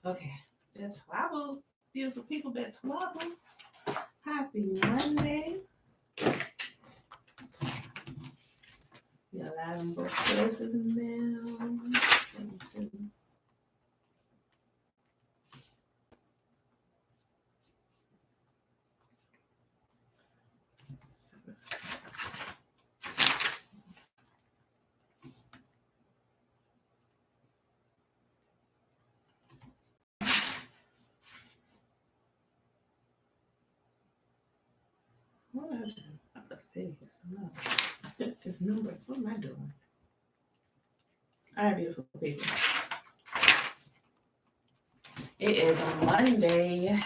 Okay, that's wobble. Beautiful people, that's wobble. Happy Monday. We are live in both places now. What am I doing? I forgot Vegas. No. It's numbers. What am I doing? All right, beautiful people. It is Monday,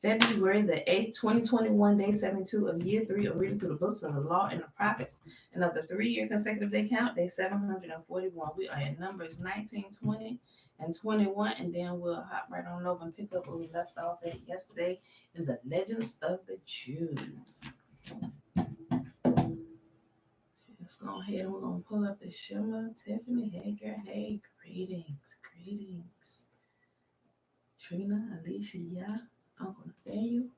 February the 8th, 2021, day 72 of year 3 of reading through the books of the law and the prophets. And of the 3-year consecutive day count, day 741. We are in Numbers 19, 20, and 21. And then we'll hop right on over and pick up where we left off at yesterday in the Legends of the Jews. So let's go ahead and we're going to pull up the Shema, Tiffany, hey girl, hey, greetings. Trina, Alicia, yeah, Uncle Nathaniel.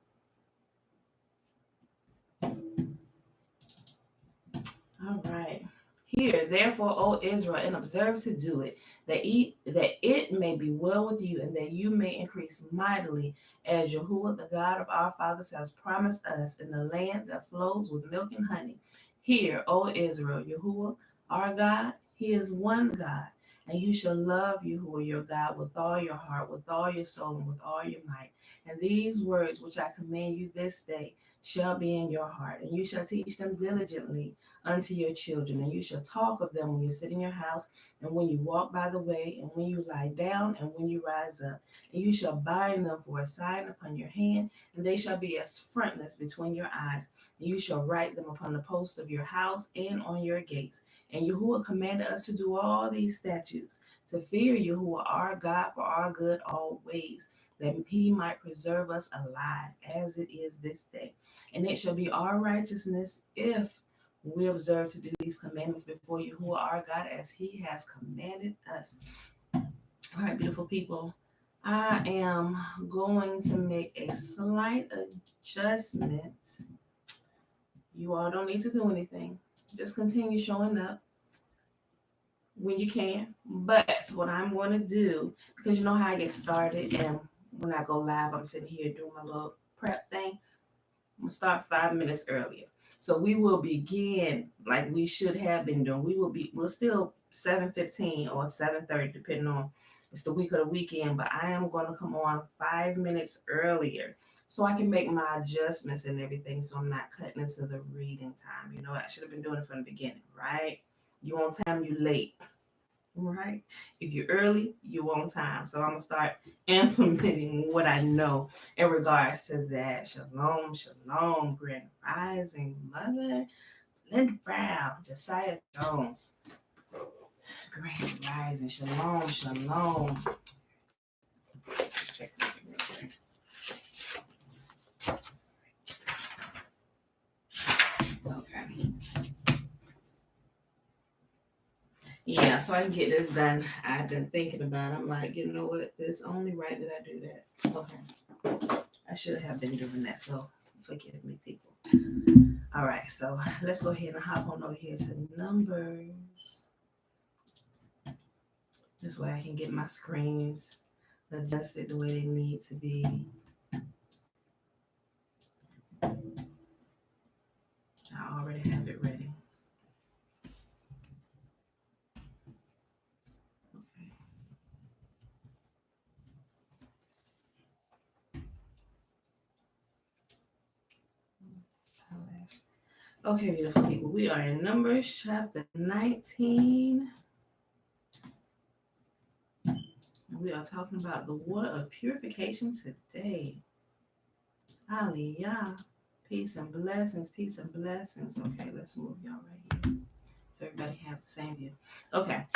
All right. Hear, therefore, O Israel, and observe to do it, that it may be well with you, and that you may increase mightily, as Yahuwah, the God of our fathers, has promised us in the land that flows with milk and honey. Hear, O Israel, Yahuwah, our God, He is one God, and you shall love Yahuwah your God with all your heart, with all your soul, and with all your might. And these words which I command you this day shall be in your heart, and you shall teach them diligently unto your children, and you shall talk of them when you sit in your house, and when you walk by the way, and when you lie down, and when you rise up. And you shall bind them for a sign upon your hand, and they shall be as frontlets between your eyes. And you shall write them upon the posts of your house and on your gates. And Yahuwah commanded us to do all these statutes, to fear Yahuwah our God for our good always, that he might preserve us alive as it is this day. And it shall be our righteousness if we observe to do these commandments before you, who are our God, as he has commanded us. All right, beautiful people. I am going to make a slight adjustment. You all don't need to do anything. Just continue showing up when you can. But what I'm going to do, because you know how I get started, and when I go live, I'm sitting here doing my little prep thing. I'm going to start 5 minutes earlier. So we will begin like we should have been doing. We're still 7:15 or 7:30, depending on it's the week of the weekend, but I am going to come on 5 minutes earlier so I can make my adjustments and everything so I'm not cutting into the reading time. You know, I should have been doing it from the beginning, right? You on time, you late. Right? If you're early, you're on time. So I'm going to start implementing what I know in regards to that. Shalom, shalom, Grand Rising Mother, Lynn Brown, Josiah Jones, Grand Rising, shalom, shalom. Just check this real quick. Okay. Yeah, so I can get this done. I've been thinking about it. I'm like, you know what? It's only right that I do that. Okay. I should have been doing that. So forgive me, people. All right. So let's go ahead and hop on over here to Numbers. This way I can get my screens adjusted the way they need to be. I already have it ready. Okay, beautiful people. We are in Numbers chapter 19. We are talking about the water of purification today. Aliyah. Peace and blessings. Peace and blessings. Okay, let's move y'all right here so everybody have the same view. Okay.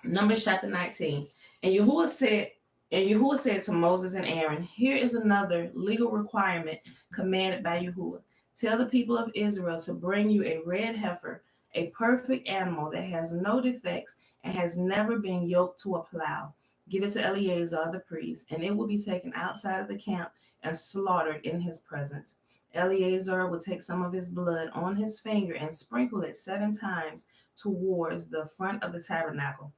Numbers chapter 19. And Yahuwah said to Moses and Aaron, here is another legal requirement commanded by Yahuwah. Tell the people of Israel to bring you a red heifer, a perfect animal that has no defects and has never been yoked to a plow. Give it to Eleazar the priest, and it will be taken outside of the camp and slaughtered in his presence. Eleazar will take some of his blood on his finger and sprinkle it 7 times towards the front of the tabernacle.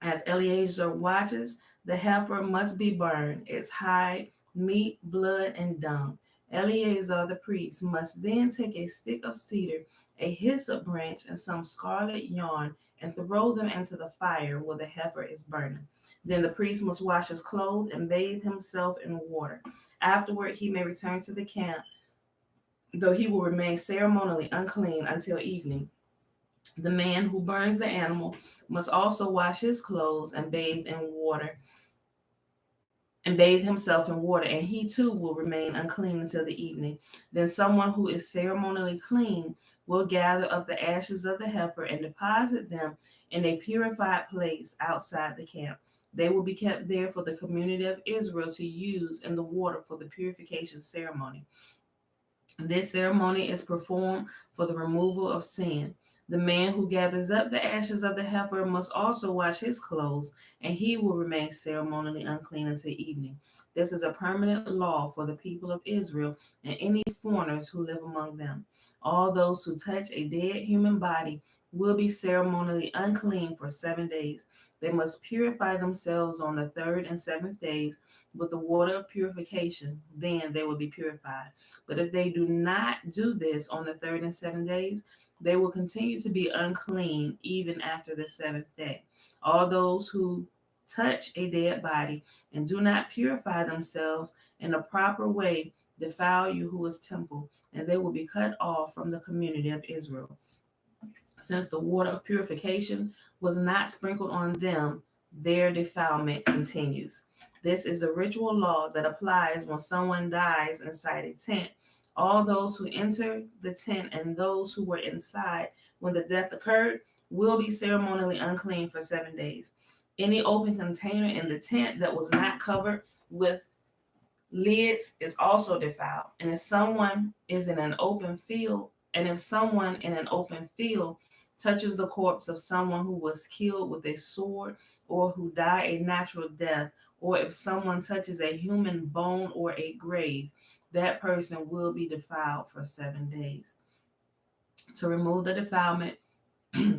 As Eleazar watches, the heifer must be burned, its hide, meat, blood, and dung. Eleazar the priest must then take a stick of cedar, a hyssop branch, and some scarlet yarn and throw them into the fire where the heifer is burning. Then the priest must wash his clothes and bathe himself in water. Afterward, he may return to the camp, though he will remain ceremonially unclean until evening. The man who burns the animal must also wash his clothes and bathe himself in water, and he too will remain unclean until the evening. Then someone who is ceremonially clean will gather up the ashes of the heifer and deposit them in a purified place outside the camp. They will be kept there for the community of Israel to use in the water for the purification ceremony. This ceremony is performed for the removal of sin. The man who gathers up the ashes of the heifer must also wash his clothes, and he will remain ceremonially unclean until evening. This is a permanent law for the people of Israel and any foreigners who live among them. All those who touch a dead human body will be ceremonially unclean for 7 days. They must purify themselves on the third and seventh days with the water of purification. Then they will be purified. But if they do not do this on the third and seventh days, they will continue to be unclean even after the seventh day. All those who touch a dead body and do not purify themselves in a proper way defile Yahuwah's temple, and they will be cut off from the community of Israel. Since the water of purification was not sprinkled on them, their defilement continues. This is a ritual law that applies when someone dies inside a tent. All those who enter the tent and those who were inside when the death occurred will be ceremonially unclean for 7 days. Any open container in the tent that was not covered with lids is also defiled. And if someone in an open field touches the corpse of someone who was killed with a sword or who died a natural death, or if someone touches a human bone or a grave, that person will be defiled for 7 days. To remove the defilement,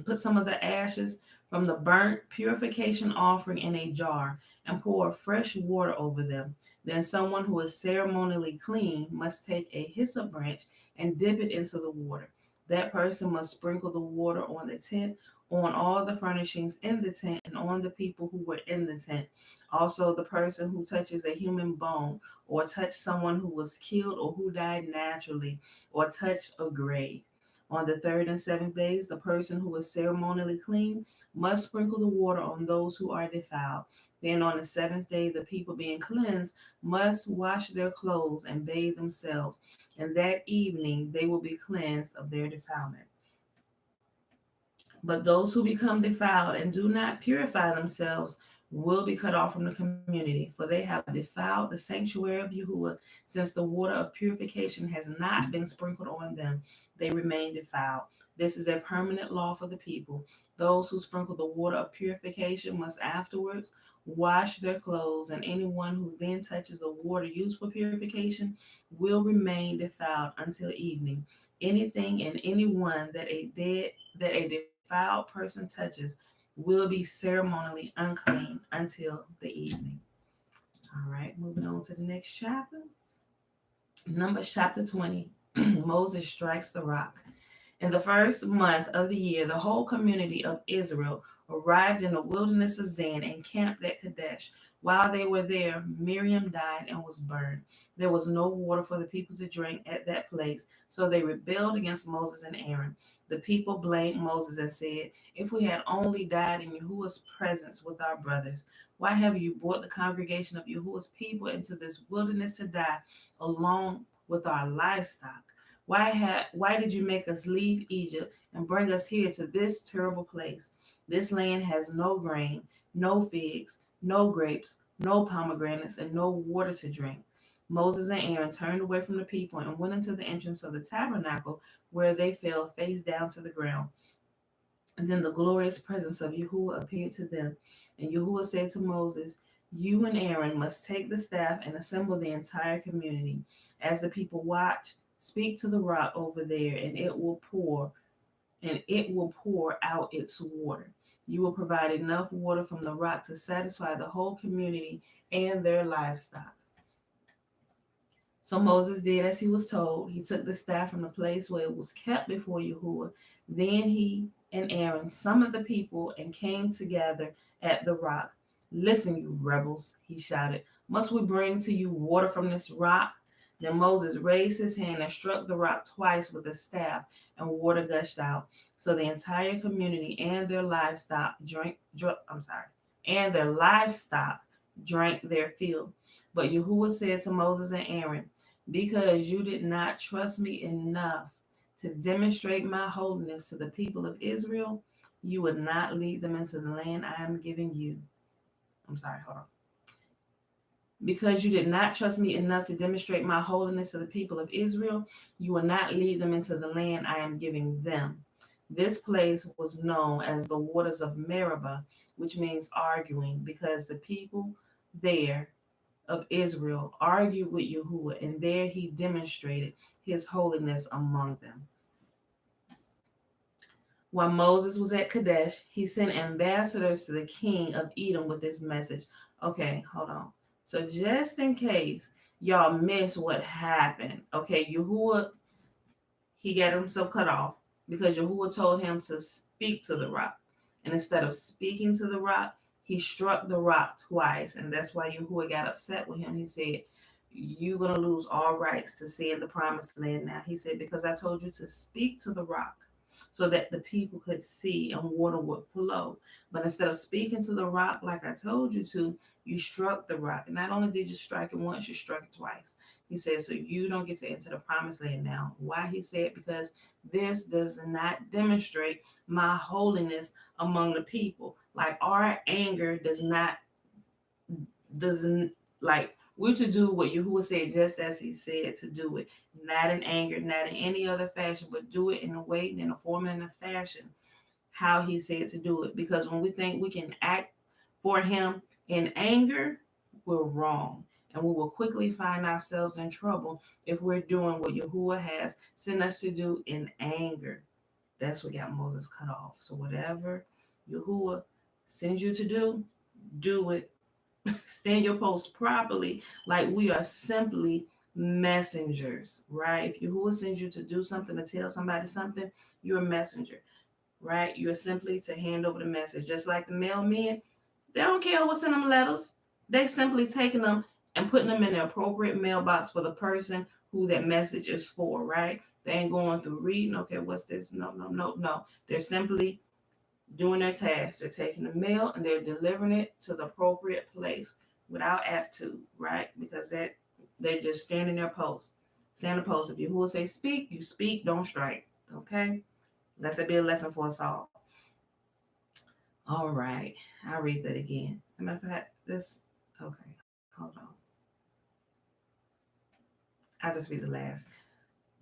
put some of the ashes from the burnt purification offering in a jar and pour fresh water over them. Then someone who is ceremonially clean must take a hyssop branch and dip it into the water. That person must sprinkle the water on the tent, on all the furnishings in the tent, and on the people who were in the tent. Also, the person who touches a human bone, or touched someone who was killed or who died naturally, or touched a grave. On the third and seventh days, the person who is ceremonially clean must sprinkle the water on those who are defiled. Then on the seventh day, the people being cleansed must wash their clothes and bathe themselves, and that evening they will be cleansed of their defilement. But those who become defiled and do not purify themselves will be cut off from the community, for they have defiled the sanctuary of Yahuwah, since the water of purification has not been sprinkled on them. They remain defiled. This is a permanent law for the people. Those who sprinkle the water of purification must afterwards wash their clothes, and anyone who then touches the water used for purification will remain defiled until evening. Anything and anyone that a defiled person touches will be ceremonially unclean until the evening. All right, moving on to the next chapter. Numbers chapter 20. Moses strikes the rock. In the first month of the year, the whole community of Israel arrived in the wilderness of Zin and camped at Kadesh. While they were there, Miriam died and was burned. There was no water for the people to drink at that place, so they rebelled against Moses and Aaron. The people blamed Moses and said, "If we had only died in Yahuwah's presence with our brothers, why have you brought the congregation of Yahuwah's people into this wilderness to die along with our livestock? Why did you make us leave Egypt and bring us here to this terrible place? This land has no grain, no figs, no grapes, no pomegranates, and no water to drink." Moses and Aaron turned away from the people and went into the entrance of the tabernacle, where they fell face down to the ground. And then the glorious presence of Yahuwah appeared to them. And Yahuwah said to Moses, "You and Aaron must take the staff and assemble the entire community. As the people watch, speak to the rock over there, and it will pour out its water. You will provide enough water from the rock to satisfy the whole community and their livestock." So Moses did as he was told. He took the staff from the place where it was kept before Yahuwah. Then he and Aaron summoned the people and came together at the rock. "Listen, you rebels," he shouted. "Must we bring to you water from this rock?" Then Moses raised his hand and struck the rock twice with the staff, and water gushed out. So the entire community and their livestock drank their fill. But Yahuwah said to Moses and Aaron, "Because you did not trust me enough to demonstrate my holiness to the people of Israel, you would not lead them into the land I am giving you." I'm sorry, hold on. "Because you did not trust me enough to demonstrate my holiness to the people of Israel, you will not lead them into the land I am giving them." This place was known as the waters of Meribah, which means arguing, because the people there of Israel argued with Yahuwah, and there he demonstrated his holiness among them. While Moses was at Kadesh, he sent ambassadors to the king of Edom with this message. Okay, hold on. So just in case y'all miss what happened, okay, Yahuwah, he got himself cut off because Yahuwah told him to speak to the rock. And instead of speaking to the rock, he struck the rock twice. And that's why Yahuwah got upset with him. He said, "You're going to lose all rights to see in the promised land now." He said, "Because I told you to speak to the rock so that the people could see and water would flow. But instead of speaking to the rock like I told you to, you struck the rock. And not only did you strike it once, you struck it twice." He said, "So you don't get to enter the promised land now." Why? He said, "Because this does not demonstrate my holiness among the people." Like our anger doesn't like we're to do what Yahuwah said just as he said to do it. Not in anger, not in any other fashion, but do it in a way, in a form, and in a fashion how he said to do it. Because when we think we can act for him in anger, we're wrong. And we will quickly find ourselves in trouble if we're doing what Yahuwah has sent us to do in anger. That's what got Moses cut off. So whatever Yahuwah sends you to do it. Stand your post properly, like we are simply messengers, right? If Yahuwah sends you to do something, to tell somebody something, you're a messenger, right? You're simply to hand over the message. Just like the mailmen, they don't care what's in them letters. They simply taking them and putting them in the appropriate mailbox for the person who that message is for, right? They ain't going through reading, okay, what's this? No, no, no, no. They're simply doing their task. They're taking the mail and they're delivering it to the appropriate place without attitude, right? Because they're just standing their post. Stand the post. If you who will say speak, you speak, don't strike. Okay? Let that be a lesson for us all. All right. I'll read that again. As a matter of fact, okay, hold on. I'll just read the last.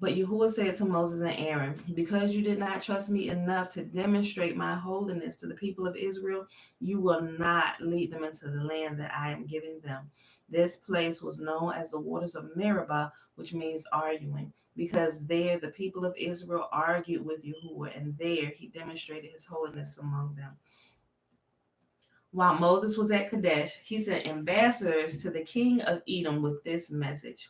But Yahuwah said to Moses and Aaron, "Because you did not trust me enough to demonstrate my holiness to the people of Israel, you will not lead them into the land that I am giving them." This place was known as the waters of Meribah, which means arguing, because there the people of Israel argued with Yahuwah, and there he demonstrated his holiness among them. While Moses was at Kadesh, he sent ambassadors to the king of Edom with this message.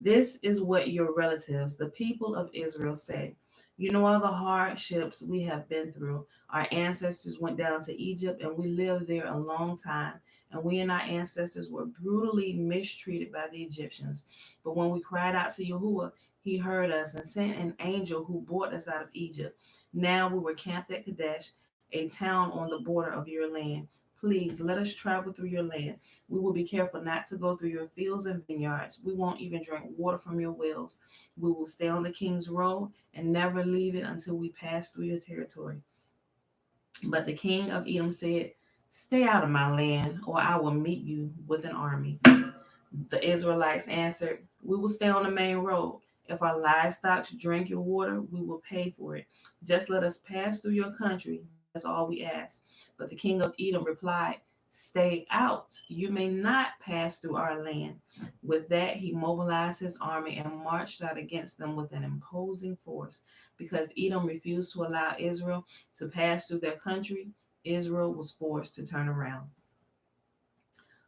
"This is what your relatives, the people of Israel, say. You know all the hardships we have been through. Our ancestors went down to Egypt and we lived there a long time. And we and our ancestors were brutally mistreated by the Egyptians. But when we cried out to Yahuwah, he heard us and sent an angel who brought us out of Egypt. Now we were camped at Kadesh, a town on the border of your land. Please let us travel through your land. We will be careful not to go through your fields and vineyards. We won't even drink water from your wells. We will stay on the king's road and never leave it until we pass through your territory." But the king of Edom said, "Stay out of my land, or I will meet you with an army." The Israelites answered, "We will stay on the main road. If our livestock drink your water, we will pay for it. Just let us pass through your country. That's all we ask. But the king of Edom replied, Stay out. You may not pass through our land. With that, he mobilized his army and marched out against them with an imposing force. Because Edom refused to allow Israel to pass through their country, Israel was forced to turn around.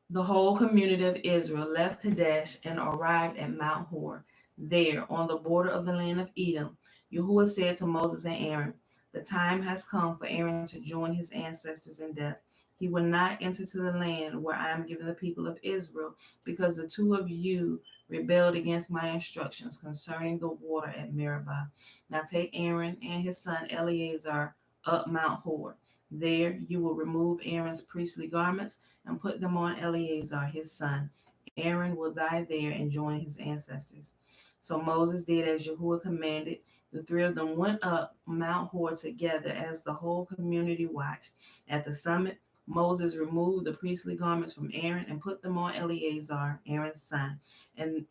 The whole community of Israel left Kadesh and arrived at Mount Hor. There, on the border of the land of Edom, Yahuwah said to Moses and Aaron, The time has come for Aaron to join his ancestors in death. He will not enter to the land where I am giving the people of Israel, because the two of you rebelled against my instructions concerning the water at Meribah. Now take Aaron and his son Eleazar up Mount Hor. There you will remove Aaron's priestly garments and put them on Eleazar, his son. Aaron will die there and join his ancestors. So Moses did as Yahuwah commanded. The three of them went up Mount Hor together as the whole community watched. At the summit, Moses removed the priestly garments from Aaron and put them on Eleazar, Aaron's son. Then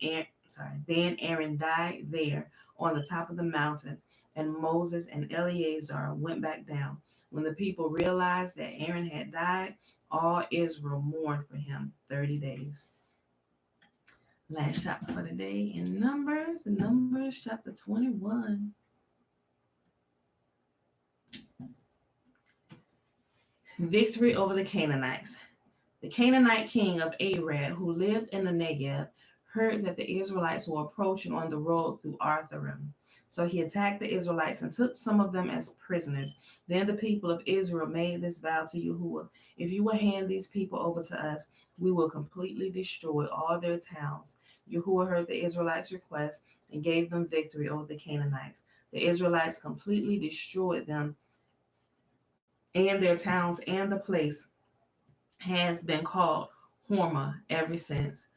Aaron died there on the top of the mountain, and Moses and Eleazar went back down. When the people realized that Aaron had died, all Israel mourned for him 30 days. Last chapter for the day in Numbers chapter 21. Victory over the Canaanites. The Canaanite king of Arad, who lived in the Negev, heard that the Israelites were approaching on the road through Artharim. So he attacked the Israelites and took some of them as prisoners. Then the people of Israel made this vow to Yahuwah: If you will hand these people over to us, we will completely destroy all their towns. Yahuwah heard the Israelites' request and gave them victory over the Canaanites. The Israelites completely destroyed them and their towns, and the place has been called Hormah ever since.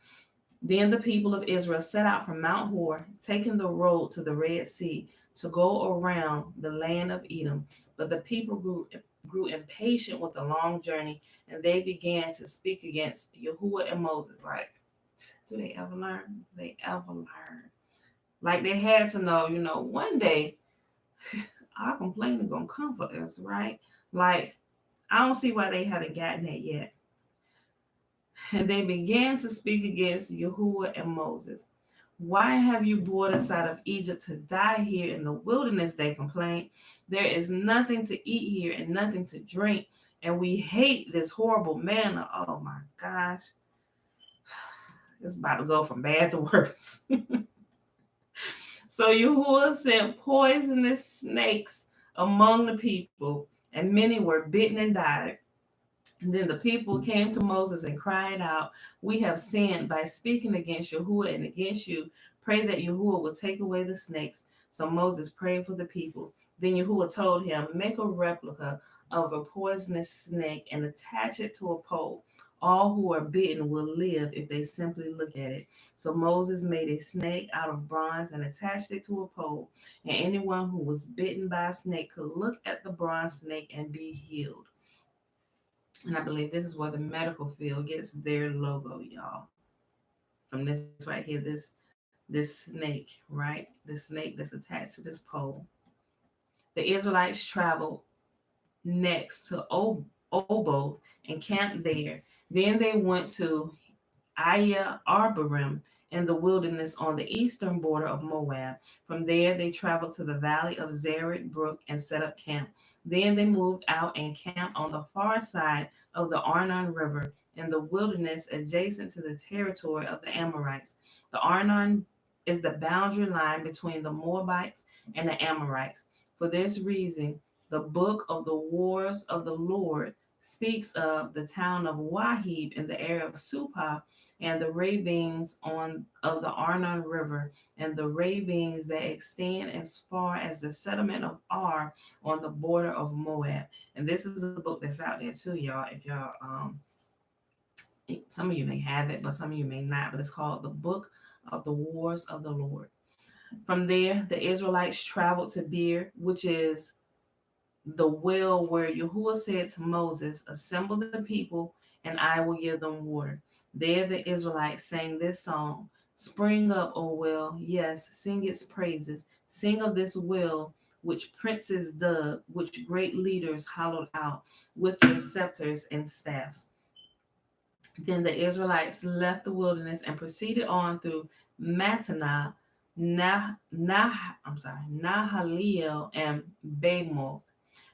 Then the people of Israel set out from Mount Hor, taking the road to the Red Sea to go around the land of Edom. But the people grew impatient with the long journey, and they began to speak against Yahuwah and Moses. Like, do they ever learn? Do they ever learn? Like they had to know, one day our complaint is gonna come for us, right? Like, I don't see why they haven't gotten that yet. And they began to speak against Yahuwah and Moses. Why have you brought us out of Egypt to die here in the wilderness? They complained. There is nothing to eat here and nothing to drink, and we hate this horrible manna. Oh my gosh. It's about to go from bad to worse. So Yahuwah sent poisonous snakes among the people, and many were bitten and died. And then the people came to Moses and cried out, We have sinned by speaking against Yahuwah and against you. Pray that Yahuwah will take away the snakes. So Moses prayed for the people. Then Yahuwah told him, Make a replica of a poisonous snake and attach it to a pole. All who are bitten will live if they simply look at it. So Moses made a snake out of bronze and attached it to a pole. And anyone who was bitten by a snake could look at the bronze snake and be healed. And I believe this is where the medical field gets their logo, y'all. From this right here, this snake, right? The snake that's attached to this pole. The Israelites traveled next to Oboth and camped there. Then they went to Aya Arbarim in the wilderness on the eastern border of Moab. From there, they traveled to the valley of Zered Brook and set up camp. Then they moved out and camped on the far side of the Arnon River in the wilderness adjacent to the territory of the Amorites. The Arnon is the boundary line between the Moabites and the Amorites. For this reason, the book of the wars of the Lord speaks of the town of Wahib in the area of Supah and the ravines of the Arnon River and the ravines that extend as far as the settlement of Ar on the border of Moab. And this is a book that's out there too, y'all. If y'all some of you may have it, but some of you may not. But it's called the Book of the Wars of the Lord. From there, the Israelites traveled to Beer, which is the well where Yahuwah said to Moses, Assemble the people, and I will give them water. There the Israelites sang this song: Spring up, O well, yes, sing its praises. Sing of this well which princes dug, which great leaders hollowed out with their scepters and staffs. Then the Israelites left the wilderness and proceeded on through Mattanah, Nahaliel, and Bamoth.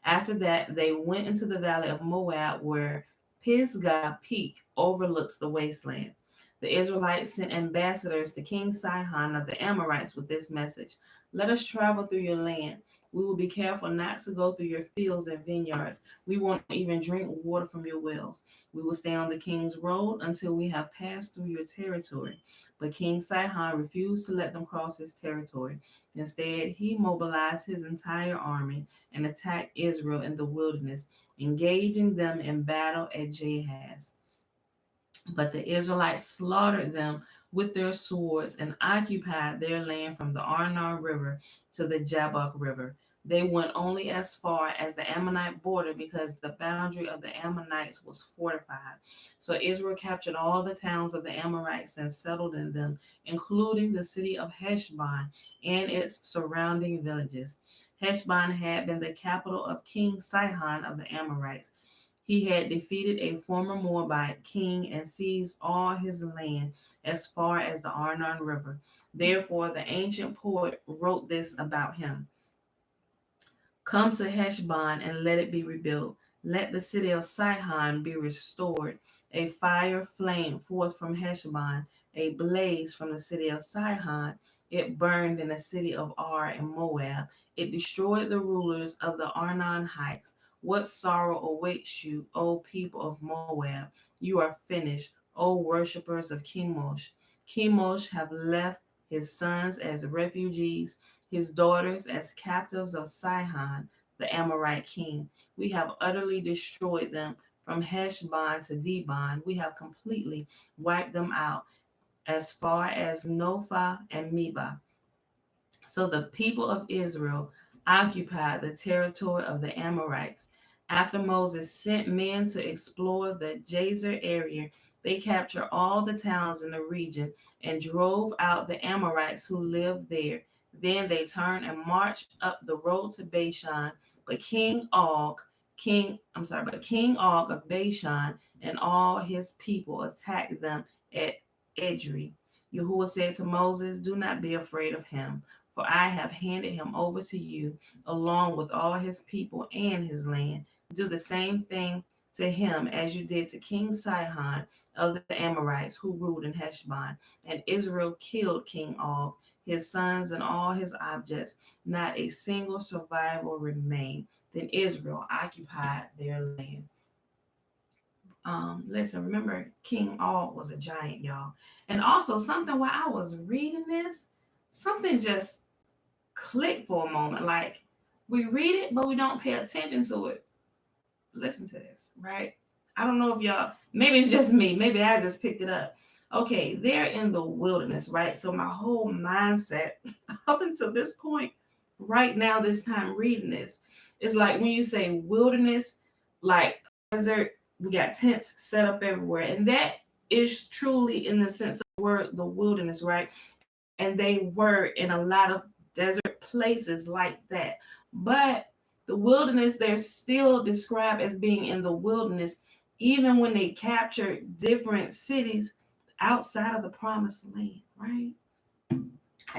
After that, they went into the valley of Moab, where Pisgah Peak overlooks the wasteland. The Israelites sent ambassadors to King Sihon of the Amorites with this message: "Let us travel through your land. We will be careful not to go through your fields and vineyards. We won't even drink water from your wells. We will stay on the king's road until we have passed through your territory." But King Sihon refused to let them cross his territory. Instead, he mobilized his entire army and attacked Israel in the wilderness, engaging them in battle at Jahaz. But the Israelites slaughtered them with their swords and occupied their land from the Arnon River to the Jabbok River. They went only as far as the Ammonite border because the boundary of the Ammonites was fortified. So Israel captured all the towns of the Amorites and settled in them, including the city of Heshbon and its surrounding villages. Heshbon had been the capital of King Sihon of the Amorites. He had defeated a former Moabite king and seized all his land as far as the Arnon River. Therefore, the ancient poet wrote this about him: "Come to Heshbon and let it be rebuilt. Let the city of Sihon be restored. A fire flamed forth from Heshbon, a blaze from the city of Sihon. It burned in the city of Ar in Moab. It destroyed the rulers of the Arnon heights. What sorrow awaits you, O people of Moab? You are finished, O worshippers of Chemosh. Chemosh have left his sons as refugees, his daughters as captives of Sihon, the Amorite king. We have utterly destroyed them from Heshbon to Dibon. We have completely wiped them out as far as Nophah and Meba." So the people of Israel occupied the territory of the Amorites. After Moses sent men to explore the Jazer area, they captured all the towns in the region and drove out the Amorites who lived there. Then they turned and marched up the road to Bashan. But King Og of Bashan and all his people attacked them at Edrei. Yahuwah said to Moses, "Do not be afraid of him, for I have handed him over to you, along with all his people and his land. Do the same thing to him as you did to King Sihon of the Amorites, who ruled in Heshbon." And Israel killed King Og, his sons, and all his objects. Not a single survivor remained. Then Israel occupied their land. Listen, remember, King Og was a giant, y'all. And also, something while I was reading this, something just click for a moment. Like, we read it, but we don't pay attention to it. Listen to this, right? I don't know if y'all, maybe it's just me. Maybe I just picked it up. Okay, they're in the wilderness, right? So my whole mindset up until this point, right now, this time reading this, is like when you say wilderness, like desert, we got tents set up everywhere. And that is truly in the sense of the word, the wilderness, right? And they were in a lot of desert places like that. But the wilderness, they're still described as being in the wilderness, even when they captured different cities outside of the promised land, right?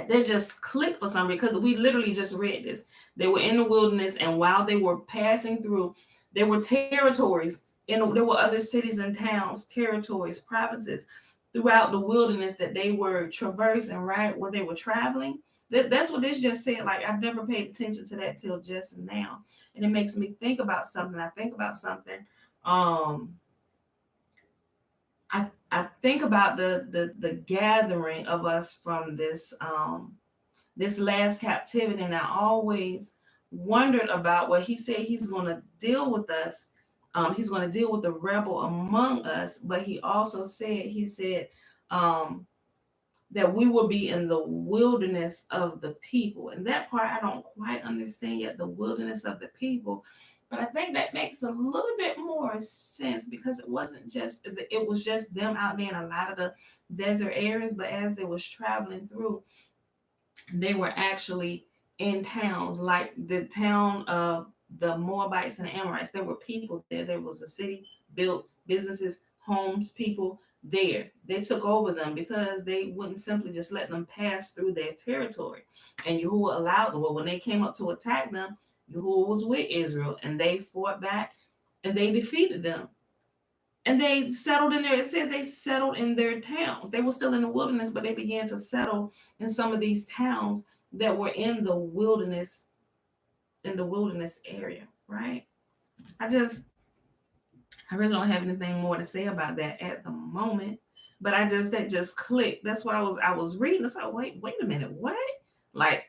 They just clicked for some reason because we literally just read this. They were in the wilderness, and while they were passing through, there were territories, and there were other cities and towns, territories, provinces throughout the wilderness that they were traversing, right? Where they were traveling. That's what this just said. Like, I've never paid attention to that till just now. And it makes me think about something. I think about something. Um, I think about the gathering of us from this last captivity, and I always wondered about what he said he's going to deal with us. He's going to deal with the rebel among us, but he said um, that we will be in the wilderness of the people, and that part I don't quite understand yet. The wilderness of the people, but I think that makes a little bit more more sense because it was just them out there in a lot of the desert areas, but as they was traveling through, they were actually in towns like the town of the Moabites and the Amorites. There were people there. There was a city built, businesses, homes, people there. They took over them because they wouldn't simply just let them pass through their territory. And Yahuwah allowed them. Well, when they came up to attack them, Yahuwah was with Israel and they fought back and they defeated them. And they settled in there. It said they settled in their towns. They were still in the wilderness, but they began to settle in some of these towns that were in the wilderness area, right? I just I really don't have anything more to say about that at the moment. But that just clicked. That's why I was reading. It's like, wait a minute, what? Like,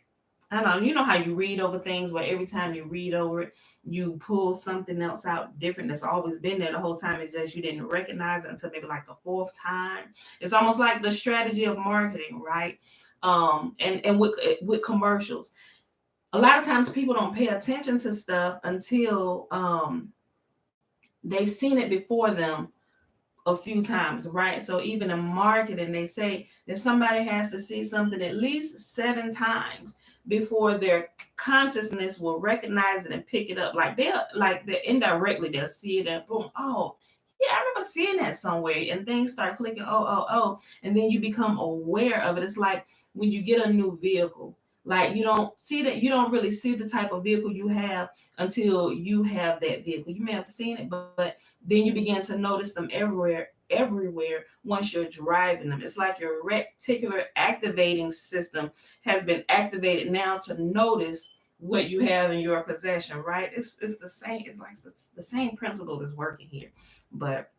I don't know, you know how you read over things where every time you read over it, you pull something else out different that's always been there the whole time. It's just you didn't recognize it until maybe like the fourth time. It's almost like the strategy of marketing, right? And with commercials. A lot of times people don't pay attention to stuff until they've seen it before them a few times, right? So even in marketing, they say that somebody has to see something at least 7 times before their consciousness will recognize it and pick it up. They're indirectly they'll see it and boom, oh yeah, I remember seeing that somewhere, and things start clicking. Oh, and then you become aware of it. It's like when you get a new vehicle. Like you don't really see the type of vehicle you have until you have that vehicle. You may have seen it, but then you begin to notice them everywhere once you're driving them. It's like your reticular activating system has been activated now to notice what you have in your possession, right? It's the same. It's like the same principle is working here, but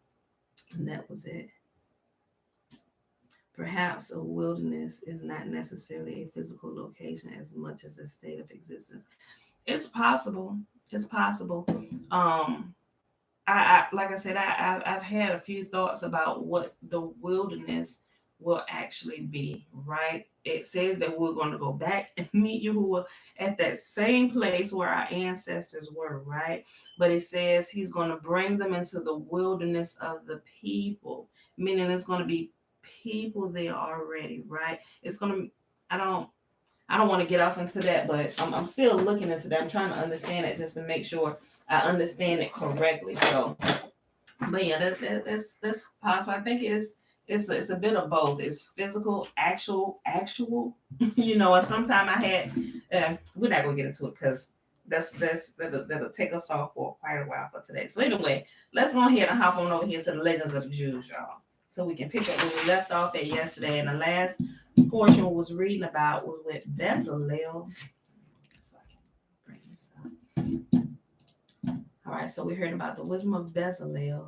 that was it. Perhaps a wilderness is not necessarily a physical location as much as a state of existence. It's possible. It's possible. Um, I like I said, I've had a few thoughts about what the wilderness will actually be, right? It says that we're going to go back and meet Yahuwah at that same place where our ancestors were, right? But it says he's going to bring them into the wilderness of the people, meaning it's going to be people there already, right? It's going to, I don't, I don't want to get off into that, but I'm still looking into that. I'm trying to understand it just to make sure I understand it correctly. So, but yeah, that's possible. I think it's a bit of both. It's physical, actual. And sometimes I had. We're not gonna get into it because that'll take us off for quite a while for today. So anyway, let's go ahead and hop on over here to the Legends of the Jews, y'all, so we can pick up where we left off at yesterday. And the last portion we was reading about was with Bezalel. So I can bring this up. All right, so we heard about the wisdom of Bezalel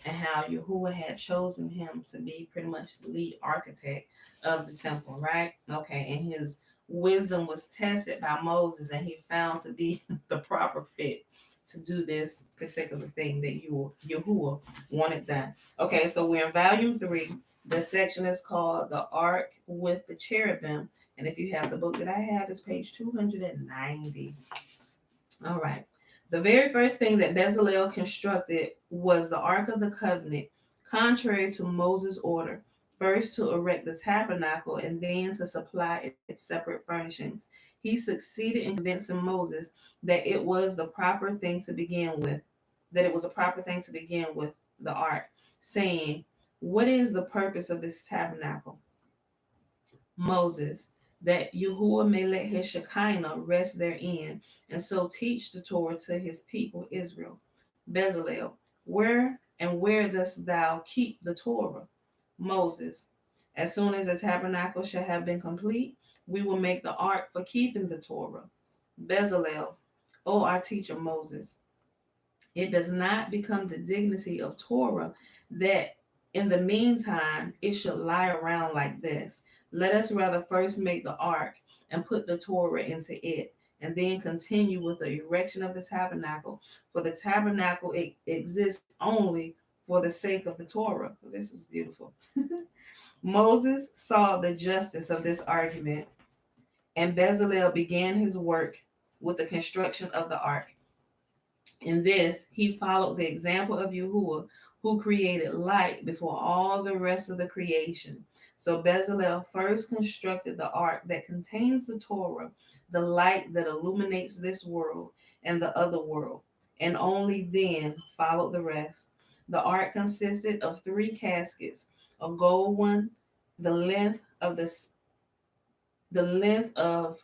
and how Yahuwah had chosen him to be pretty much the lead architect of the temple, right? Okay, and his wisdom was tested by Moses, and he found to be the proper fit to do this particular thing that Yahuwah wanted done. Okay, so we're in volume 3. The section is called The Ark with the Cherubim. And if you have the book that I have, it's page 290. All right. The very first thing that Bezalel constructed was the Ark of the Covenant, contrary to Moses' order, first to erect the tabernacle and then to supply its separate furnishings. He succeeded in convincing Moses that it was the proper thing to begin with, the ark, saying, "What is the purpose of this tabernacle?" Moses, that Yahuwah may let his Shekinah rest therein, and so teach the Torah to his people Israel. Bezalel, where dost thou keep the Torah? Moses, as soon as the tabernacle shall have been complete, we will make the ark for keeping the Torah. Bezalel, O our teacher Moses, it does not become the dignity of Torah that in the meantime it should lie around like this. Let us rather first make the ark and put the Torah into it, and then continue with the erection of the tabernacle. For the tabernacle it exists only for the sake of the Torah. This is beautiful. Moses saw the justice of this argument, and Bezalel began his work with the construction of the ark. In this, he followed the example of Yahuwah, who created light before all the rest of the creation. So Bezalel first constructed the ark that contains the Torah, the light that illuminates this world and the other world, and only then followed the rest. The ark consisted of three caskets, a gold one, the length of the length of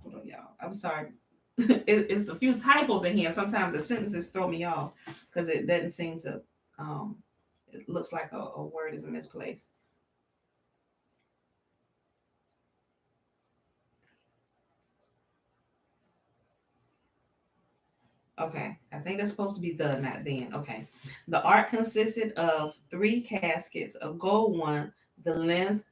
hold on, y'all. I'm sorry. It's a few typos in here. Sometimes the sentences throw me off because it doesn't seem to. Um, it looks like a word is misplaced. Okay, I think that's supposed to be the, not then. Okay. The ark consisted of three caskets, a gold one, the length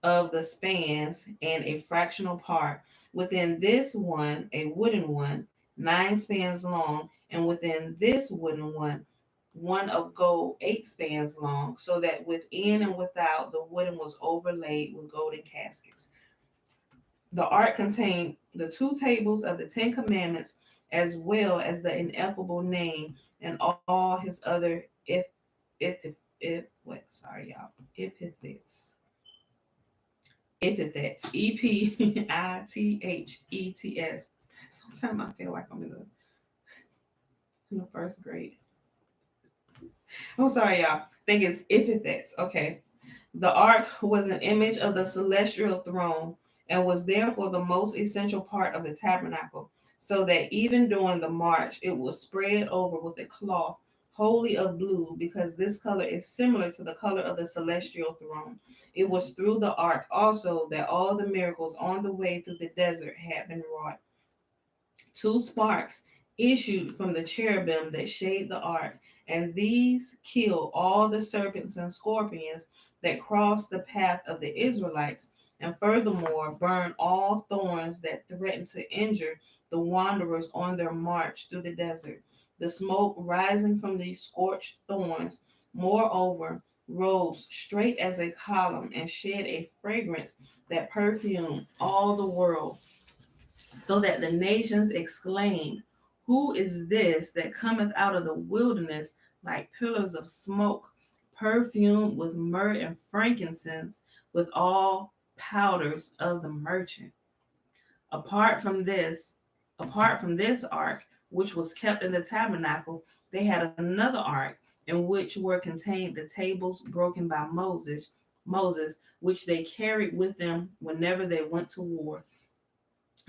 of the spans, and a fractional part. Within this one, a wooden one, 9 spans long, and within this wooden one of gold, 8 spans long, so that within and without the wooden was overlaid with golden caskets. The ark contained the two tables of the Ten Commandments, as well as the ineffable name and all his other epithets. Epithets. Epithets. Sometimes I feel like I'm in the first grade. I'm sorry, y'all. I think it's epithets. Okay. The ark was an image of the celestial throne and was therefore the most essential part of the tabernacle, so that even during the march, it was spread over with a cloth wholly of blue, because this color is similar to the color of the celestial throne. It was through the ark also that all the miracles on the way through the desert had been wrought. Two sparks issued from the cherubim that shade the ark, and these killed all the serpents and scorpions that crossed the path of the Israelites, and furthermore burned all thorns that threatened to injure the wanderers on their march through the desert. The smoke rising from these scorched thorns, moreover, rose straight as a column and shed a fragrance that perfumed all the world, so that the nations exclaimed, "Who is this that cometh out of the wilderness like pillars of smoke, perfumed with myrrh and frankincense, with all powders of the merchant?" Apart from this, apart from this ark, which was kept in the tabernacle, they had another ark in which were contained the tables broken by Moses, which they carried with them whenever they went to war.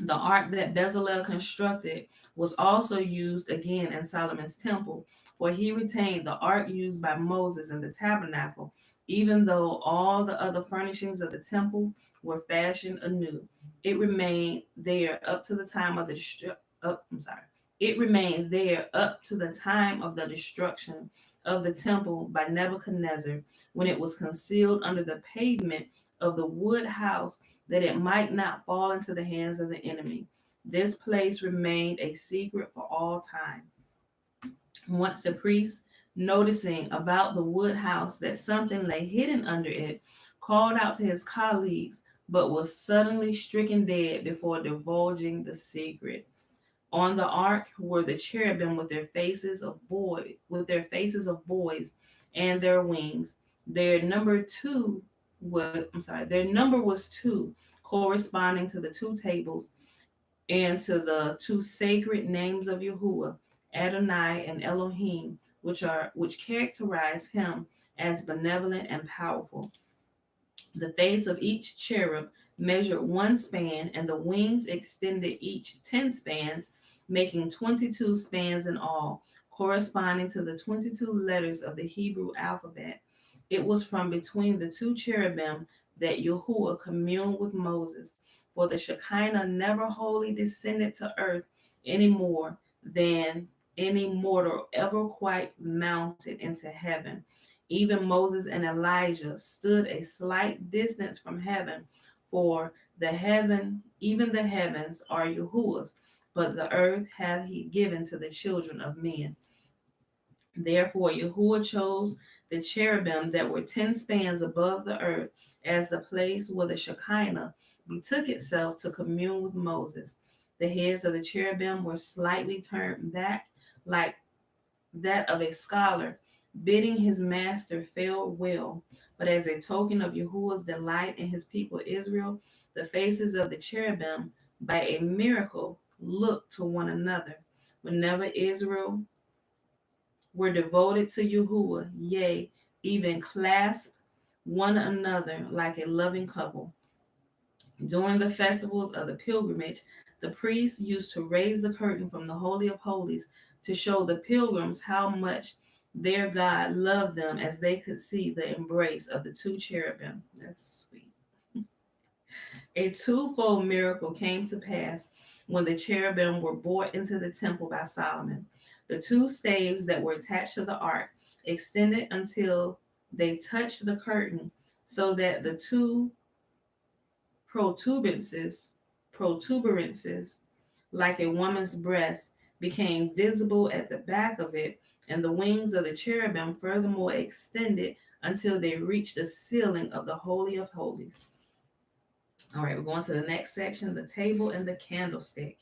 The ark that Bezalel constructed was also used again in Solomon's temple, for he retained the ark used by Moses in the tabernacle, even though all the other furnishings of the temple were fashioned anew. It remained there up to the time of the It remained there up to the time of the destruction of the temple by Nebuchadnezzar, when it was concealed under the pavement of the wood house, that it might not fall into the hands of the enemy. This place remained a secret for all time. Once a priest, noticing about the wood house that something lay hidden under it, called out to his colleagues, but was suddenly stricken dead before divulging the secret. On the ark were the cherubim with their faces of boys and their wings. Their number was two, corresponding to the two tables and to the two sacred names of Yahuwah, Adonai and Elohim, which characterize him as benevolent and powerful. The face of each cherub measured 1 span, and the wings extended each 10 spans, making 22 spans in all, corresponding to the 22 letters of the Hebrew alphabet. It was from between the two cherubim that Yahuwah communed with Moses, for the Shekinah never wholly descended to earth any more than any mortal ever quite mounted into heaven. Even Moses and Elijah stood a slight distance from heaven, for even the heavens are Yahuwah's, but the earth hath he given to the children of men. Therefore, Yahuwah chose the cherubim that were 10 spans above the earth as the place where the Shekinah betook itself to commune with Moses. The heads of the cherubim were slightly turned back, like that of a scholar, bidding his master farewell. But as a token of Yahuwah's delight in his people Israel, the faces of the cherubim, by a miracle, looked to one another. Whenever Israel were devoted to Yahuwah, yea, even clasped one another like a loving couple. During the festivals of the pilgrimage, the priests used to raise the curtain from the Holy of Holies to show the pilgrims how much their God loved them as they could see the embrace of the two cherubim. That's sweet. A twofold miracle came to pass when the cherubim were brought into the temple by Solomon. The two staves that were attached to the ark extended until they touched the curtain, so that the two protuberances, like a woman's breast, became visible at the back of it, and the wings of the cherubim furthermore extended until they reached the ceiling of the Holy of Holies. All right, we're going to the next section, the table and the candlestick.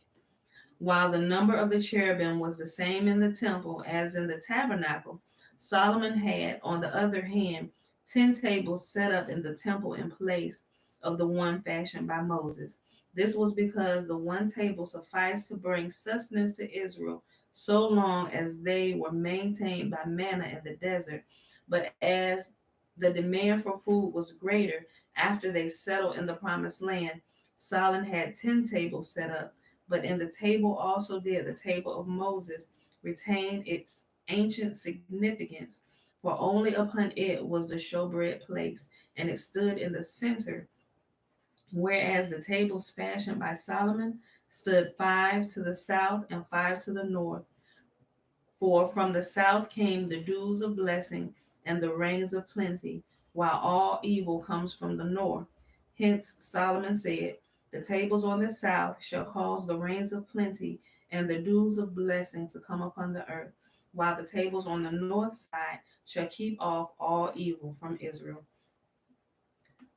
While the number of the cherubim was the same in the temple as in the tabernacle, Solomon had, on the other hand, 10 tables set up in the temple in place of the one fashioned by Moses. This was because the one table sufficed to bring sustenance to Israel so long as they were maintained by manna in the desert. But as the demand for food was greater after they settled in the promised land, Solomon had 10 tables set up. But in the table also did the table of Moses retain its ancient significance, for only upon it was the showbread placed, and it stood in the center, whereas the tables fashioned by Solomon stood 5 to the south and 5 to the north. For from the south came the dews of blessing and the rains of plenty, while all evil comes from the north. Hence Solomon said, the tables on the south shall cause the rains of plenty and the dews of blessing to come upon the earth, while the tables on the north side shall keep off all evil from Israel.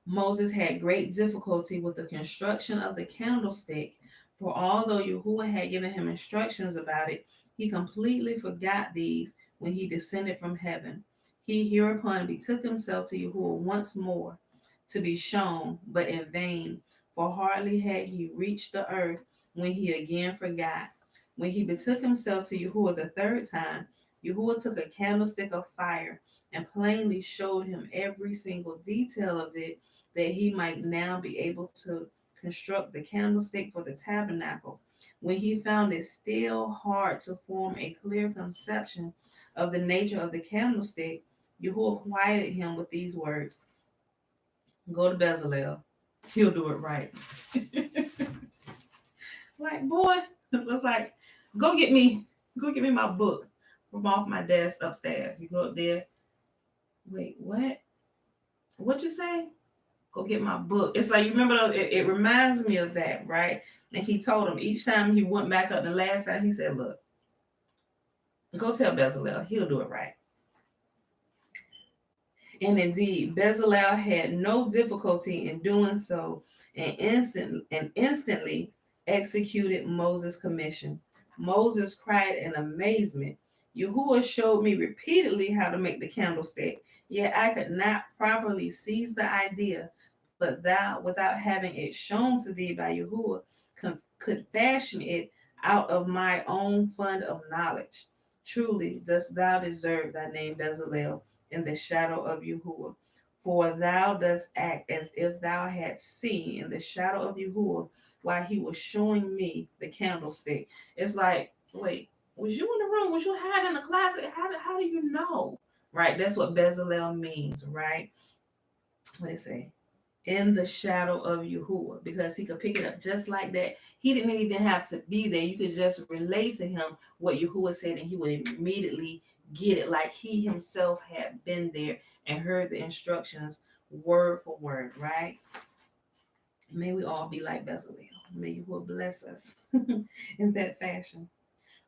Moses had great difficulty with the construction of the candlestick, for although Yahuwah had given him instructions about it, he completely forgot these when he descended from heaven. He hereupon betook himself to Yahuwah once more to be shown, but in vain, for hardly had he reached the earth when he again forgot. When he betook himself to Yahuwah the third time, Yahuwah took a candlestick of fire and plainly showed him every single detail of it, that he might now be able to construct the candlestick for the tabernacle. When he found it still hard to form a clear conception of the nature of the candlestick, Yahuwah quieted him with these words: go to Bezalel, he'll do it right. Like, boy, it's like, go get me my book from off my desk upstairs. You go up there. Wait, what? What'd you say? Go get my book. It's like, you remember, it reminds me of that, right? And he told him each time he went back up the last time, he said, look, go tell Bezalel, he'll do it right. And indeed, Bezalel had no difficulty in doing so, and instantly executed Moses' commission. Moses cried in amazement, Yahuwah showed me repeatedly how to make the candlestick, yet I could not properly seize the idea. But thou, without having it shown to thee by Yahuwah, could fashion it out of my own fund of knowledge. Truly dost thou deserve thy name Bezalel in the shadow of Yahuwah. For thou dost act as if thou hadst seen in the shadow of Yahuwah while he was showing me the candlestick. It's like, wait, was you in the room? Was you hiding in the closet? How do you know? Right? That's what Bezalel means, right? What they say? In the shadow of Yahuwah, because he could pick it up just like that. He didn't even have to be there. You could just relate to him what Yahuwah said, and he would immediately get it, like he himself had been there and heard the instructions word for word, right? May we all be like Bezalel. May Yahuwah bless us in that fashion.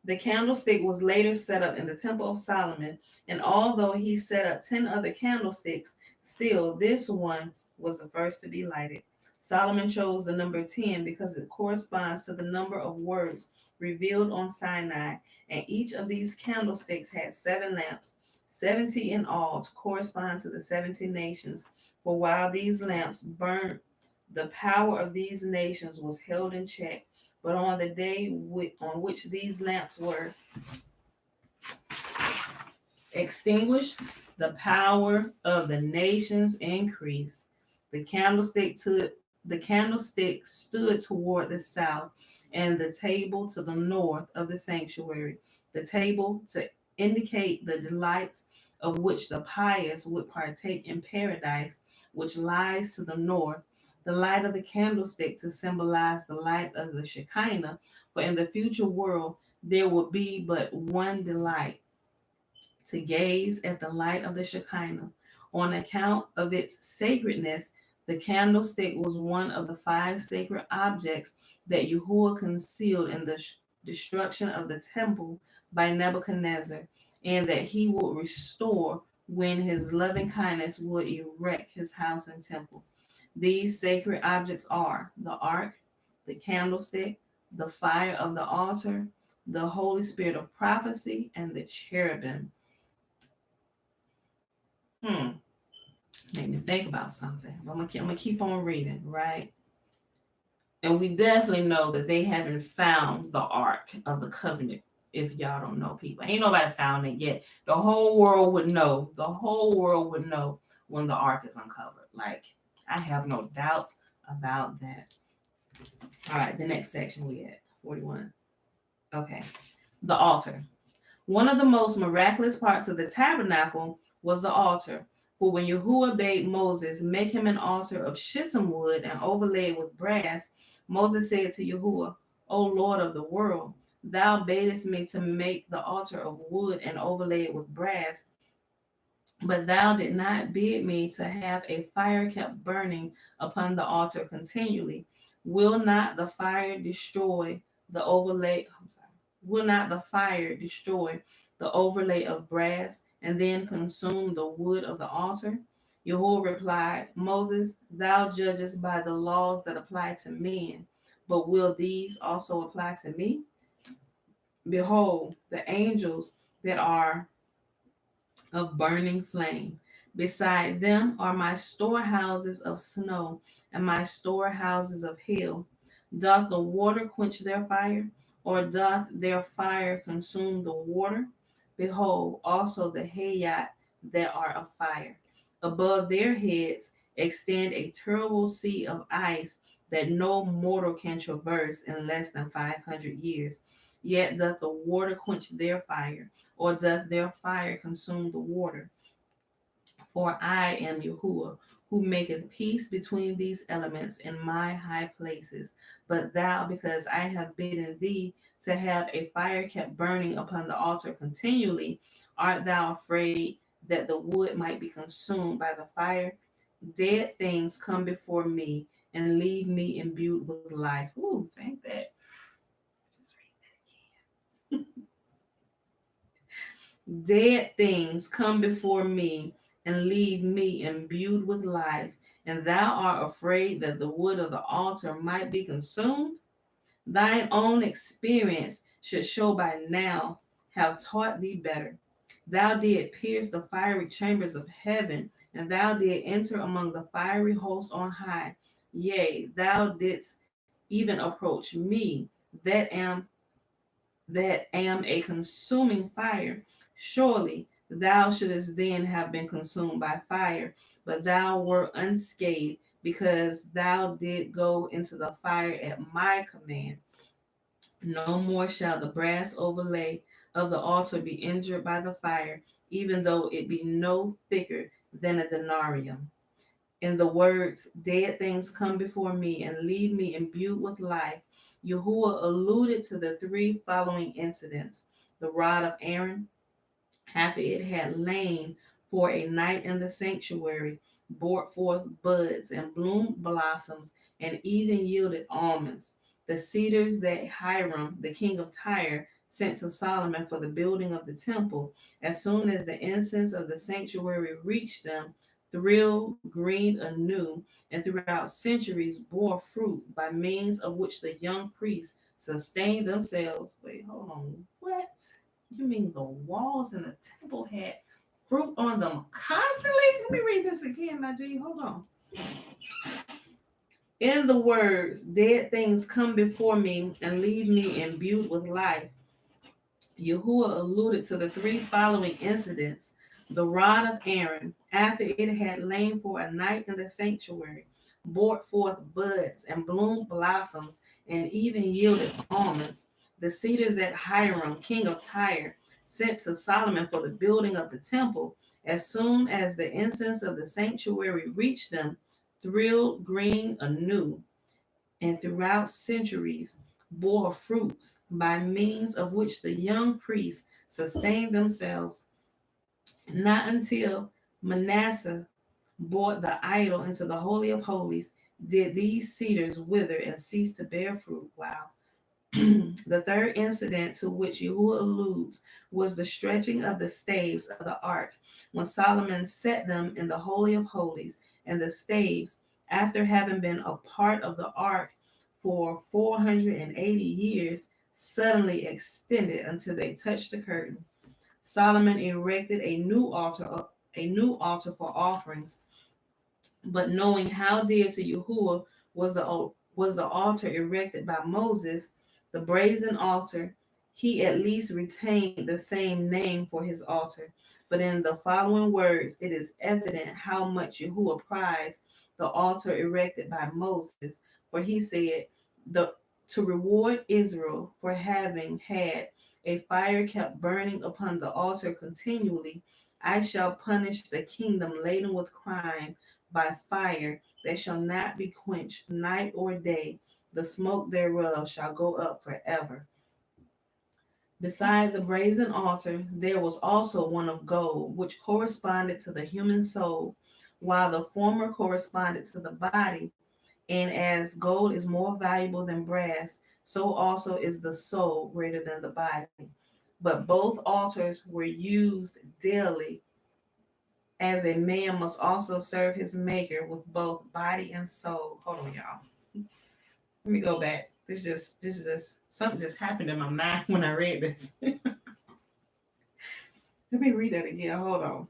The candlestick was later set up in the Temple of Solomon, and although he set up 10 other candlesticks, still this one was the first to be lighted. Solomon chose the number 10 because it corresponds to the number of words revealed on Sinai, and each of these candlesticks had 7 lamps, 70 in all, to correspond to the 70 nations. For while these lamps burned, the power of these nations was held in check. But on the day on which these lamps were extinguished, the power of the nations increased. The candlestick stood toward the south, and the table to the north of the sanctuary. The table to indicate the delights of which the pious would partake in paradise, which lies to the north. The light of the candlestick to symbolize the light of the Shekinah, for in the future world there will be but one delight, to gaze at the light of the Shekinah. On account of its sacredness, the candlestick was one of the 5 sacred objects that Yahuwah concealed in the destruction of the temple by Nebuchadnezzar, and that he would restore when his loving kindness would erect his house and temple. These sacred objects are the ark, the candlestick, the fire of the altar, the Holy Spirit of prophecy, and the cherubim. Made me think about something. I'm gonna keep on reading, right? And we definitely know that they haven't found the Ark of the Covenant. If y'all don't know, people, ain't nobody found it yet. The whole world would know. The whole world would know when the Ark is uncovered. Like, I have no doubts about that. All right, the next section we at 41. Okay, the altar. One of the most miraculous parts of the tabernacle was the altar. For when Yahuwah bade Moses make him an altar of shittim wood and overlay it with brass, Moses said to Yahuwah, O Lord of the world, thou badest me to make the altar of wood and overlay it with brass, but thou did not bid me to have a fire kept burning upon the altar continually. Will not the fire destroy the overlay? I'm sorry. Will not the fire destroy the overlay of brass and then consume the wood of the altar? Yahuwah replied, Moses, thou judgest by the laws that apply to men, but will these also apply to me? Behold, the angels that are of burning flame. Beside them are my storehouses of snow and my storehouses of hail. Doth the water quench their fire, or doth their fire consume the water? Behold, also the Hayat that are of fire. Above their heads extend a terrible sea of ice that no mortal can traverse in less than 500 years. Yet doth the water quench their fire, or doth their fire consume the water? For I am Yahuwah, who maketh peace between these elements in my high places. But thou, because I have bidden thee to have a fire kept burning upon the altar continually, art thou afraid that the wood might be consumed by the fire? Dead things come before me and leave me imbued with life. Ooh, thank that. Just read that again. Dead things come before me and leave me imbued with life, and thou art afraid that the wood of the altar might be consumed? Thine own experience should show by now have taught thee better. Thou did pierce the fiery chambers of heaven, and thou did enter among the fiery host on high. Yea, thou didst even approach me, that am a consuming fire. Surely thou shouldest then have been consumed by fire, but thou wert unscathed, because thou did go into the fire at my command. No more shall the brass overlay of the altar be injured by the fire, even though it be no thicker than a denarium. In the words, dead things come before me and leave me imbued with life, Yahuwah alluded to the 3 following incidents: the rod of Aaron, after it had lain for a night in the sanctuary, brought forth buds and bloomed blossoms, and even yielded almonds. The cedars that Hiram, the king of Tyre, sent to Solomon for the building of the temple, as soon as the incense of the sanctuary reached them thrilled, greened anew, and throughout centuries bore fruit by means of which the young priests sustained themselves. Wait, hold on. What? You mean the walls in the temple had fruit on them constantly? Let me read this again, my G. Hold on. In the words, dead things come before me and leave me imbued with life. Yahuwah alluded to the three following incidents. The rod of Aaron, after it had lain for a night in the sanctuary, brought forth buds and bloomed blossoms and even yielded almonds. The cedars that Hiram, king of Tyre, sent to Solomon for the building of the temple, as soon as the incense of the sanctuary reached them, thrilled green anew and throughout centuries bore fruits by means of which the young priests sustained themselves. Not until Manasseh brought the idol into the Holy of Holies did these cedars wither and cease to bear fruit. Wow. The third incident to which Yahuwah alludes was the stretching of the staves of the ark, when Solomon set them in the Holy of Holies, and the staves, after having been a part of the ark for 480 years, suddenly extended until they touched the curtain. Solomon erected a new altar for offerings, but knowing how dear to Yahuwah was the altar erected by Moses, the brazen altar, he at least retained the same name for his altar. But in the following words, it is evident how much Yahuwah prized the altar erected by Moses, for he said, "The to reward Israel for having had a fire kept burning upon the altar continually, I shall punish the kingdom laden with crime by fire that shall not be quenched night or day. The smoke thereof shall go up forever." Beside the brazen altar, there was also one of gold, which corresponded to the human soul, while the former corresponded to the body. And as gold is more valuable than brass, so also is the soul greater than the body. But both altars were used daily, as a man must also serve his maker with both body and soul. Hold on, y'all. Let me go back. This is just something just happened in my mind when I read this. Let me read that again. Hold on.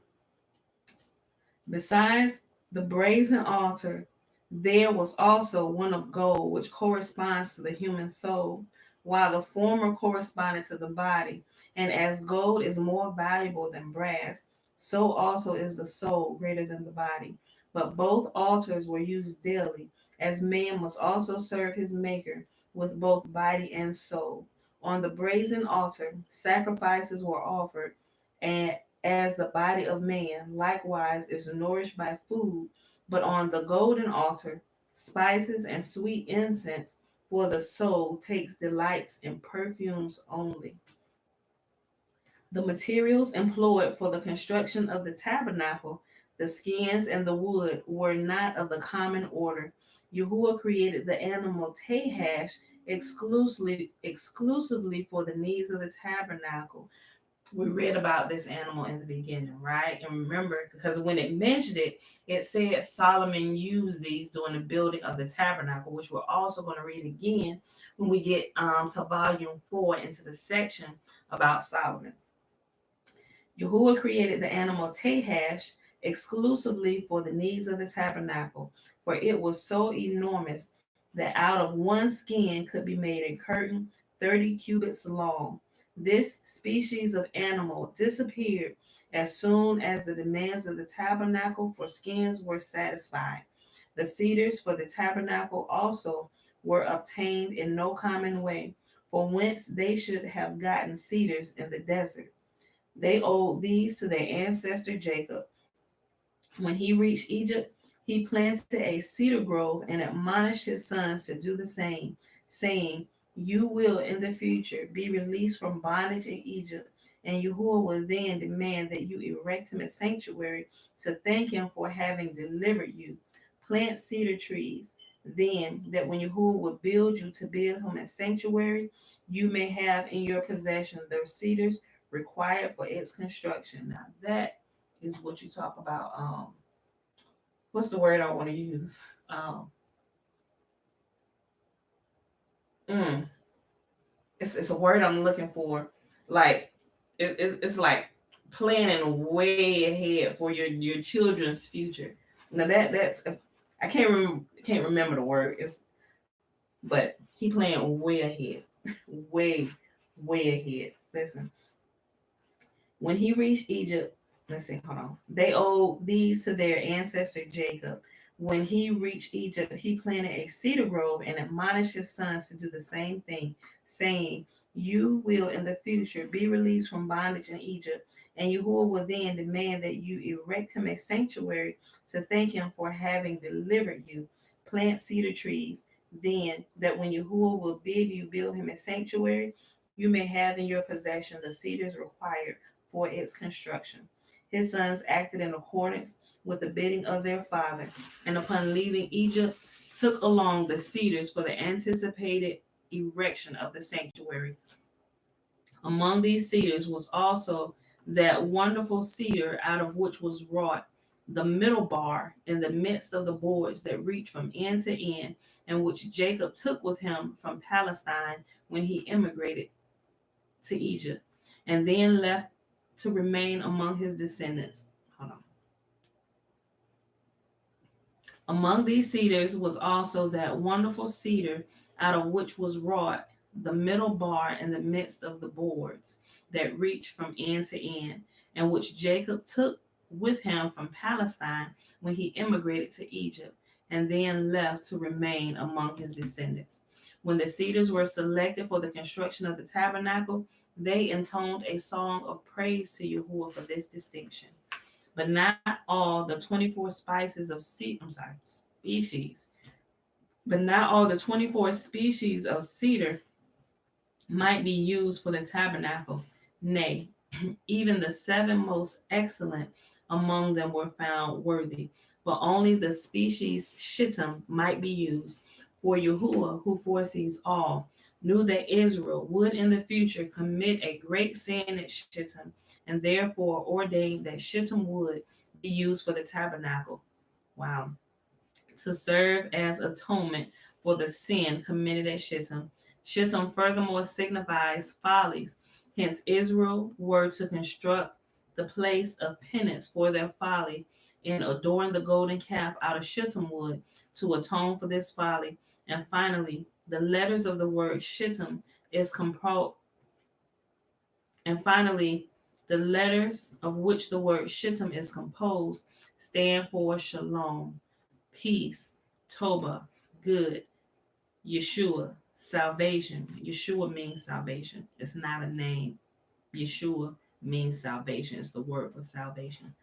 Besides the brazen altar, there was also one of gold, which corresponds to the human soul, while the former corresponded to the body. And as gold is more valuable than brass, so also is the soul greater than the body. But both altars were used daily, as man must also serve his Maker with both body and soul. On the brazen altar, sacrifices were offered, and as the body of man likewise is nourished by food, but on the golden altar, spices and sweet incense, for the soul takes delights in perfumes only. The materials employed for the construction of the tabernacle, the skins and the wood, were not of the common order. Yahuwah created the animal Tehash exclusively for the needs of the tabernacle. We read about this animal in the beginning, right? And remember, because when it mentioned it, it said Solomon used these during the building of the tabernacle, which we're also going to read again when we get to volume 4 into the section about Solomon. Yahuwah created the animal Tehash exclusively for the needs of the tabernacle, for it was so enormous that out of one skin could be made a curtain 30 cubits long. This species of animal disappeared as soon as the demands of the tabernacle for skins were satisfied. The cedars for the tabernacle also were obtained in no common way, for whence they should have gotten cedars in the desert. They owed these to their ancestor Jacob. When he reached Egypt, he planted a cedar grove and admonished his sons to do the same, saying, "You will in the future be released from bondage in Egypt, and Yahuwah will then demand that you erect him a sanctuary to thank him for having delivered you. Plant cedar trees, then that when Yahuwah will build you to build him a sanctuary, you may have in your possession those cedars required for its construction." Now that is what you talk about. what's the word I want to use? Um, mm, it's a word I'm looking for. Like it's like planning way ahead for your children's future. Now that's I can't remember the word. It's but he planned way ahead, way way ahead. Listen, when he reached Egypt, let's see, hold on. They owed these to their ancestor Jacob. When he reached Egypt, he planted a cedar grove and admonished his sons to do the same thing, saying, "You will in the future be released from bondage in Egypt, and Yahuwah will then demand that you erect him a sanctuary to thank him for having delivered you. Plant cedar trees, then that when Yahuwah will bid you build him a sanctuary, you may have in your possession the cedars required for its construction." His sons acted in accordance with the bidding of their father, and upon leaving Egypt, took along the cedars for the anticipated erection of the sanctuary. Among these cedars was also that wonderful cedar out of which was wrought the middle bar in the midst of the boards that reached from end to end, and which Jacob took with him from Palestine when he immigrated to Egypt, and then left to remain among his descendants. Hold on. Among these cedars was also that wonderful cedar out of which was wrought the middle bar in the midst of the boards that reached from end to end, and which Jacob took with him from Palestine when he immigrated to Egypt, and then left to remain among his descendants. When the cedars were selected for the construction of the tabernacle, they intoned a song of praise to Yahuwah for this distinction. But not all the 24 spices of species, but not all the 24 species of cedar might be used for the tabernacle. Nay, even the seven most excellent among them were found worthy, but only the species shittim might be used. For Yahuwah, who foresees all, knew that Israel would in the future commit a great sin at Shittim, and therefore ordained that Shittim wood be used for the tabernacle. Wow. To serve as atonement for the sin committed at Shittim. Shittim furthermore signifies follies. Hence, Israel were to construct the place of penance for their folly and adorn the golden calf out of shittim wood to atone for this folly. And finally, the letters of the word shittim is composed. And finally, the letters of which the word shittim is composed stand for shalom, peace, Toba, good, Yeshua, salvation. Yeshua means salvation. It's not a name. Yeshua means salvation. It's the word for salvation.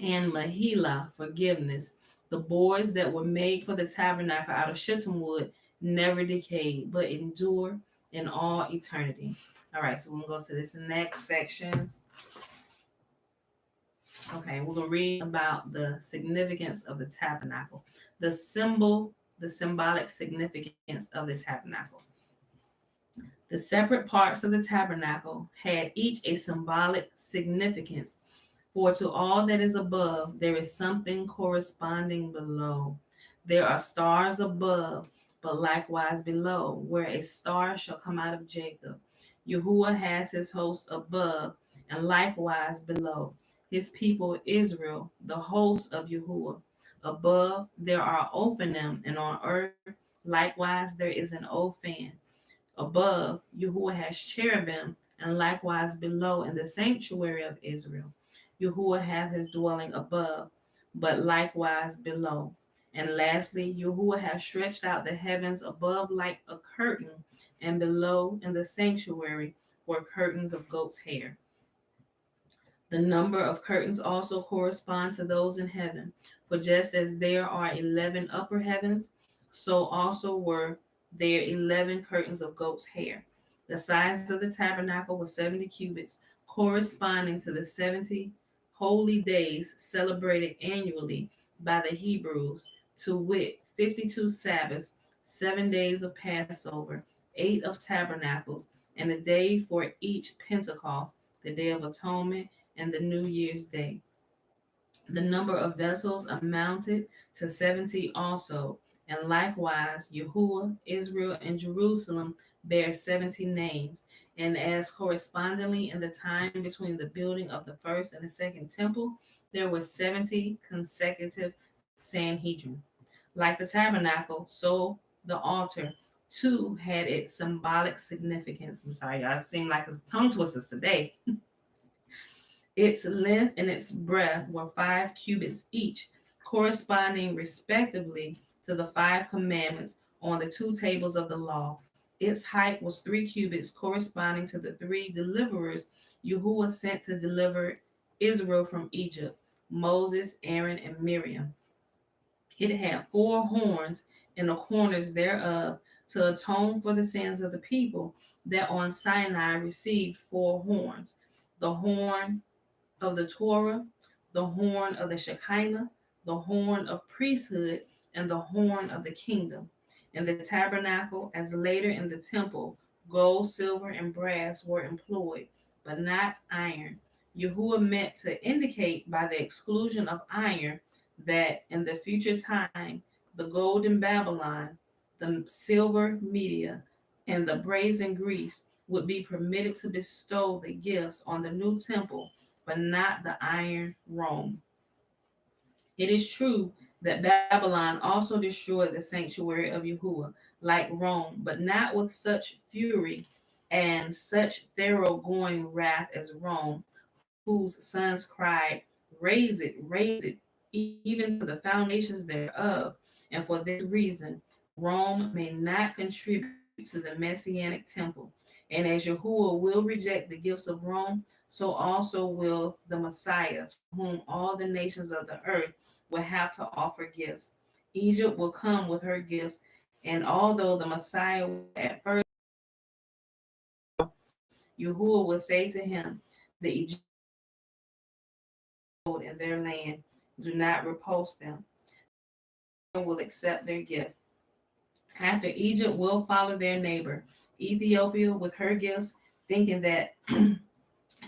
And Mahila, forgiveness. The boards that were made for the tabernacle out of shittim wood never decayed, but endure in all eternity. All right, so we're going to go to this next section. Okay, we're going to read about the significance of the tabernacle, the symbolic significance of the tabernacle. The separate parts of the tabernacle had each a symbolic significance, for to all that is above, there is something corresponding below. There are stars above, but likewise below, where a star shall come out of Jacob. Yahuwah has his host above, and likewise below. His people Israel, the host of Yahuwah. Above there are Ophanim, and on earth likewise there is an Ophan. Above, Yahuwah has cherubim, and likewise below in the sanctuary of Israel. Yahuwah hath his dwelling above, but likewise below. And lastly, Yahuwah has stretched out the heavens above like a curtain, and below in the sanctuary were curtains of goat's hair. The number of curtains also correspond to those in heaven. For just as there are 11 upper heavens, so also were there 11 curtains of goat's hair. The size of the tabernacle was 70 cubits, corresponding to the 70 holy days celebrated annually by the Hebrews, to wit, 52 Sabbaths, 7 days of Passover, 8 of tabernacles, and a day for each Pentecost, the Day of Atonement, and the New Year's Day. The number of vessels amounted to 70 also, and likewise Yahuwah, Israel, and Jerusalem bear 70 names. And as correspondingly in the time between the building of the first and the second temple, there were 70 consecutive Sanhedrin. Like the tabernacle, so the altar too had its symbolic significance. I'm sorry, I seem like it's tongue twisters today. Its length and its breadth were 5 cubits each, corresponding respectively to the 5 commandments on the 2 tables of the law. Its height was 3 cubits, corresponding to the 3 deliverers Yahuwah sent to deliver Israel from Egypt: Moses, Aaron, and Miriam. It had 4 horns in the corners thereof to atone for the sins of the people that on Sinai received 4 horns: the horn of the Torah, the horn of the Shekinah, the horn of priesthood, and the horn of the kingdom. In the tabernacle, as later in the temple, gold, silver, and brass were employed, but not iron. Yahuwah meant to indicate by the exclusion of iron that in the future time, the gold in Babylon, the silver Media, and the brazen Greece would be permitted to bestow the gifts on the new temple, but not the iron Rome. It is true that Babylon also destroyed the sanctuary of Yahuwah, like Rome, but not with such fury and such thoroughgoing wrath as Rome, whose sons cried, raise it, even to the foundations thereof. And for this reason, Rome may not contribute to the Messianic temple. And as Yahuwah will reject the gifts of Rome, so also will the Messiah, to whom all the nations of the earth will have to offer gifts. Egypt will come with her gifts, and although the Messiah will at first, Yahuwah will say to him, the Egyptians in their land, do not repulse them. Will accept their gift. After Egypt will follow their neighbor, Ethiopia, with her gifts, thinking that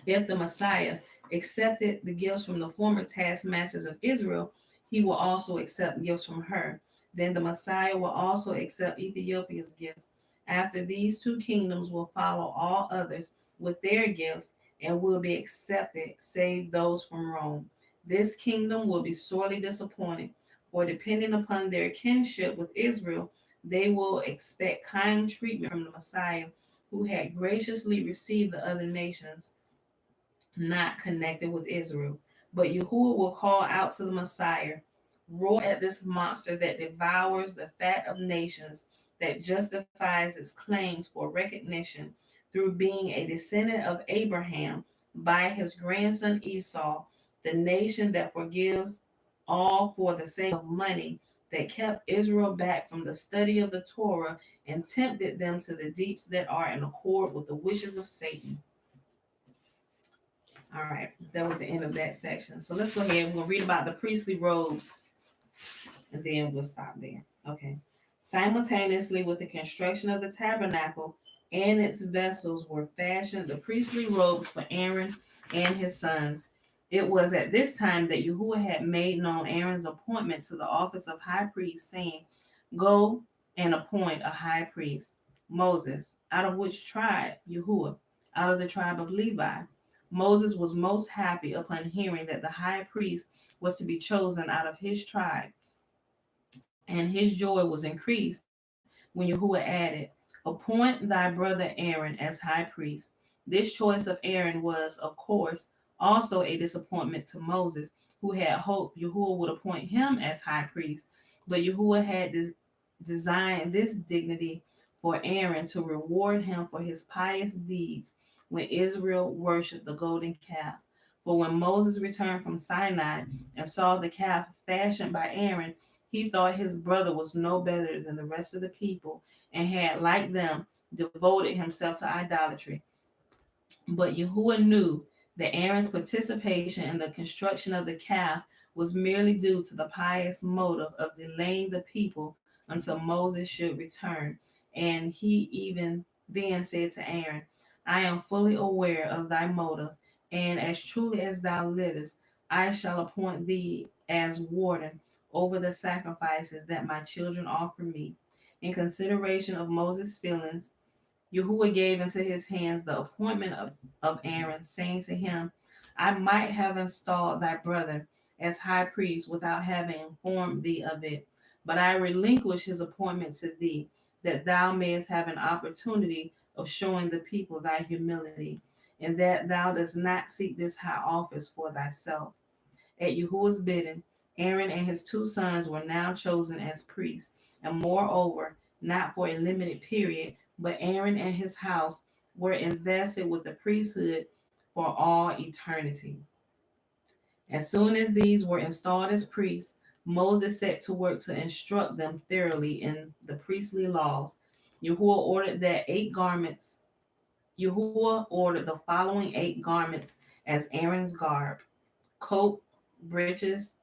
if the Messiah accepted the gifts from the former taskmasters of Israel, he will also accept gifts from her. Then the Messiah will also accept Ethiopia's gifts. After these 2 kingdoms will follow all others with their gifts and will be accepted, save those from Rome. This kingdom will be sorely disappointed, for depending upon their kinship with Israel, they will expect kind treatment from the Messiah, who had graciously received the other nations not connected with Israel. But Yahuwah will call out to the Messiah, roar at this monster that devours the fat of nations, that justifies its claims for recognition through being a descendant of Abraham by his grandson Esau, the nation that forgives all for the sake of money, that kept Israel back from the study of the Torah and tempted them to the deeps that are in accord with the wishes of Satan. All right, that was the end of that section. So let's go ahead. We'll read about the priestly robes and then we'll stop there. Okay. Simultaneously with the construction of the tabernacle and its vessels were fashioned the priestly robes for Aaron and his sons. It was at this time that Yahuwah had made known Aaron's appointment to the office of high priest, saying, go and appoint a high priest, Moses. Out of which tribe? Yahuwah. Out of the tribe of Levi. Moses was most happy upon hearing that the high priest was to be chosen out of his tribe, and his joy was increased when Yahuwah added, appoint thy brother Aaron as high priest. This choice of Aaron was, of course, also a disappointment to Moses, who had hoped Yahuwah would appoint him as high priest. But Yahuwah had designed this dignity for Aaron to reward him for his pious deeds when Israel worshipped the golden calf. For when Moses returned from Sinai and saw the calf fashioned by Aaron, he thought his brother was no better than the rest of the people and had, like them, devoted himself to idolatry. But Yahuwah knew that Aaron's participation in the construction of the calf was merely due to the pious motive of delaying the people until Moses should return. And he even then said to Aaron, I am fully aware of thy motive, and as truly as thou livest, I shall appoint thee as warden over the sacrifices that my children offer me. In consideration of Moses' feelings, Yahuwah gave into his hands the appointment of Aaron, saying to him, I might have installed thy brother as high priest without having informed thee of it, but I relinquish his appointment to thee, that thou mayest have an opportunity of showing the people thy humility, and that thou dost not seek this high office for thyself. At Yahuwah's bidding, Aaron and his two sons were now chosen as priests, and moreover, not for a limited period, but Aaron and his house were invested with the priesthood for all eternity. As soon as these were installed as priests, Moses set to work to instruct them thoroughly in the priestly laws. Yahuwah ordered that Yahuwah ordered the following 8 garments as Aaron's garb: coat, breeches,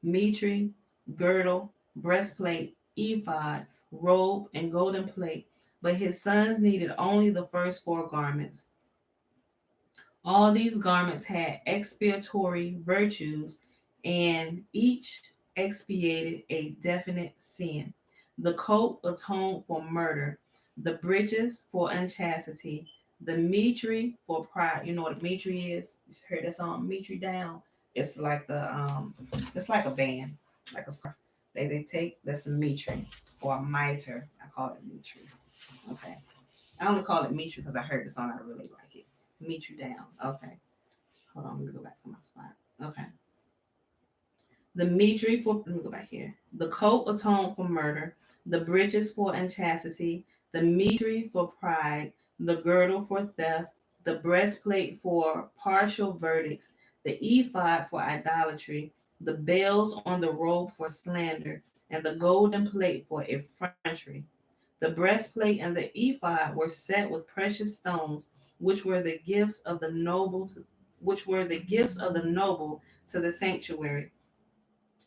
mitre, girdle, breastplate, ephod, robe, and golden plate. But his sons needed only the first 4 garments. All these garments had expiatory virtues, and each expiated a definite sin. The coat atoned for murder, the breeches for unchastity, the mitre for pride. You know what a mitre is? You heard that song, mitre down. It's like it's like a band, like a scarf. They take that's a mitre or a mitre. I call it mitre. Okay. I only call it mitre because I heard the song. I really like it. Meet you down. Okay. Hold on. Let me go back to my spot. Okay. The mitre for, let me go back here. The coat atoned for murder, the breeches for unchastity, the mitre for pride, the girdle for theft, the breastplate for partial verdicts, the ephod for idolatry, the bells on the robe for slander, and the golden plate for effrontery. The breastplate and the ephod were set with precious stones, which were the gifts of the nobles, which were the gifts of the noble to the sanctuary.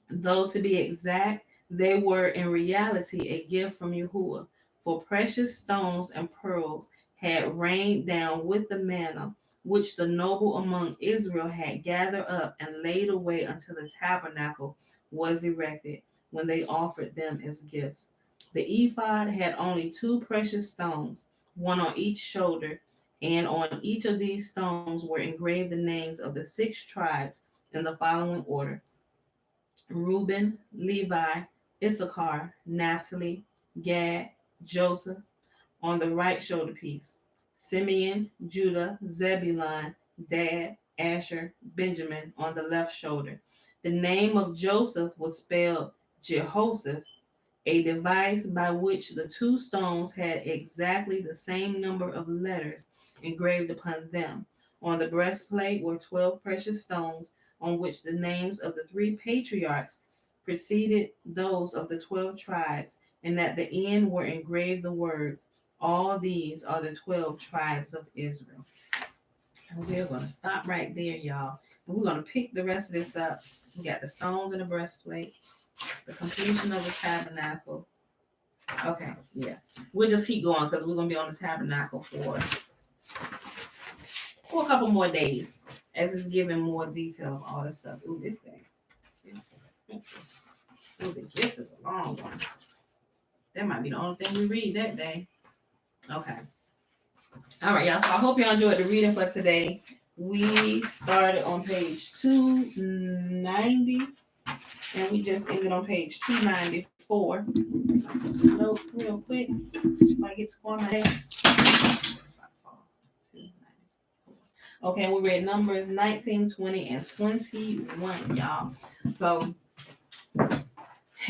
Though to be exact, they were in reality a gift from Yahuwah, for precious stones and pearls had rained down with the manna, which the noble among Israel had gathered up and laid away until the tabernacle was erected, when they offered them as gifts. The ephod had only 2 precious stones, one on each shoulder, and on each of these stones were engraved the names of the 6 tribes in the following order: Reuben, Levi, Issachar, Naphtali, Gad, Joseph on the right shoulder piece, Simeon, Judah, Zebulun, Dan, Asher, Benjamin on the left shoulder. The name of Joseph was spelled Jehoshaphat, a device by which the 2 stones had exactly the same number of letters engraved upon them. On the breastplate were 12 precious stones, on which the names of the 3 patriarchs preceded those of the 12 tribes, and at the end were engraved the words, All these are the 12 tribes of Israel. And we're going to stop right there, y'all. And we're going to pick the rest of this up. We got the stones in the breastplate, the completion of the tabernacle. Okay, yeah. We'll just keep going because we're going to be on the tabernacle for a couple more days as it's giving more detail of all this stuff. Ooh, this thing. Ooh, this is a long one. That might be the only thing we read that day. Okay. All right, y'all. So I hope y'all enjoyed the reading for today. We started on page 290 and we just ended on page 294. Note real quick. If I get to format. Okay, we read Numbers 19, 20, and 21, y'all. So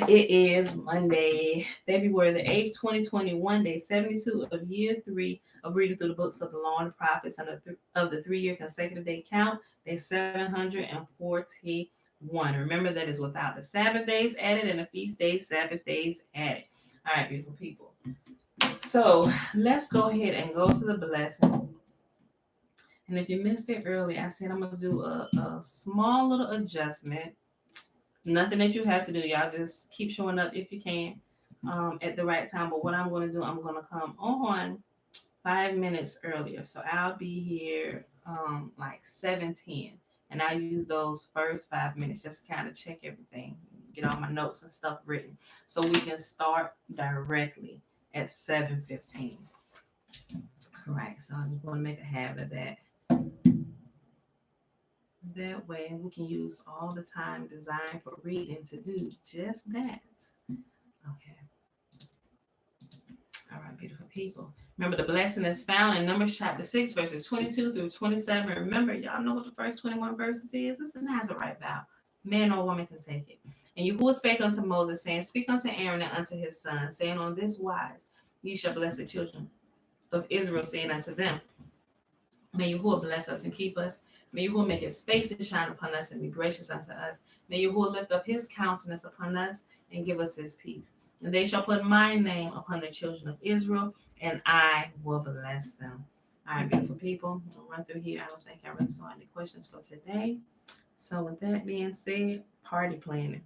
it is Monday, February the 8th, 2021, day 72 of year 3 of reading through the books of the law and the prophets and of the 3-year consecutive day count, day 741. Remember that is without the Sabbath days added and the feast days, Sabbath days added. All right, beautiful people. So let's go ahead and go to the blessing. And if you missed it early, I said I'm going to do a small little adjustment. Nothing that you have to do. Y'all just keep showing up if you can at the right time. But what I'm going to do, I'm going to come on 5 minutes earlier. So I'll be here like 7:10. And I use those first 5 minutes just to kind of check everything, get all my notes and stuff written, so we can start directly at 7:15. All right, so I just want to make a habit of that. That way we can use all the time designed for reading to do just that. Okay. All right, beautiful people. Remember, the blessing is found in Numbers chapter 6, verses 22 through 27. Remember, y'all know what the first 21 verses is? It's the Nazarite vow. Man or woman can take it. And Yahuwah spake unto Moses, saying, Speak unto Aaron and unto his sons, saying, On this wise ye shall bless the children of Israel, saying unto them, May Yahuwah bless us and keep us. May Yahuwah make his face to shine upon us and be gracious unto us. May Yahuwah lift up his countenance upon us and give us his peace. And they shall put my name upon the children of Israel, and I will bless them. All right, beautiful people. We'll run through here. I don't think I really saw any questions for today. So with that being said, party planning.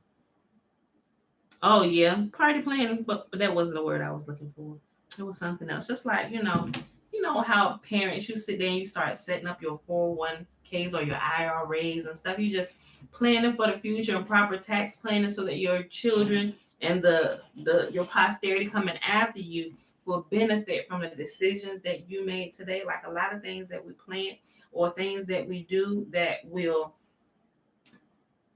Oh, yeah, party planning, but that wasn't the word I was looking for. It was something else. Just like, you know how parents, you sit there and you start setting up your 401ks or your IRAs and stuff. You just planning for the future and proper tax planning so that your children and the your posterity coming after you will benefit from the decisions that you made today. Like a lot of things that we plant or things that we do that will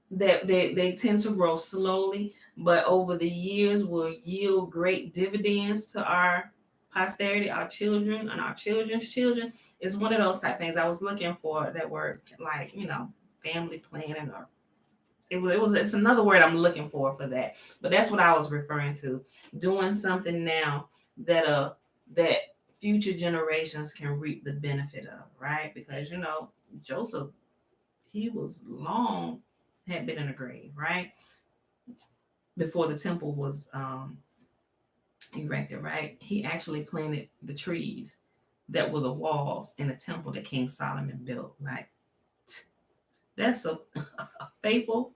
that they tend to grow slowly, but over the years will yield great dividends to our posterity, our children, and our children's children. Is one of those type things. I was looking for that word, like, family planning, or it's another word I'm looking for that. But that's what I was referring to. Doing something now that future generations can reap the benefit of, right? Because Joseph, he was long had been in the grave, right? Before the temple was erected, right? He actually planted the trees that were the walls in the temple that King Solomon built. Like, that's a faithful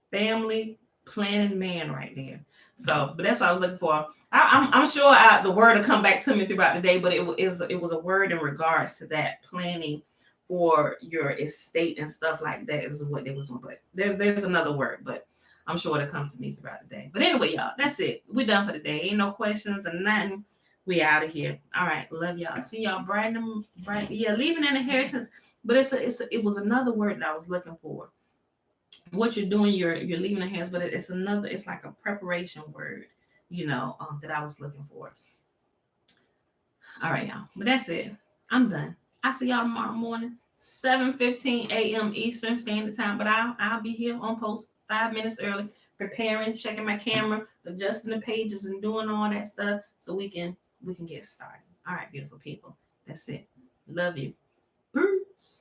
family planning man right there. So, but that's what I was looking for. I'm sure the word will come back to me throughout the day, but it was a word in regards to that planning for your estate and stuff like that is what they was doing. But there's another word, but I'm sure it'll come to me throughout the day. But anyway, y'all, that's it. We're done for the day. Ain't no questions or nothing. We out of here. All right, love y'all. See y'all bright. Yeah, leaving an inheritance. But it was another word that I was looking for. What you're doing, you're leaving the hands, but it's like a preparation word, that I was looking for. All right, y'all. But that's it. I'm done. I see y'all tomorrow morning, 7:15 a.m. Eastern Standard Time. But I'll be here on post 5 minutes early, preparing, checking my camera, adjusting the pages, and doing all that stuff so we can get started. All right, beautiful people. That's it. Love you. Peace.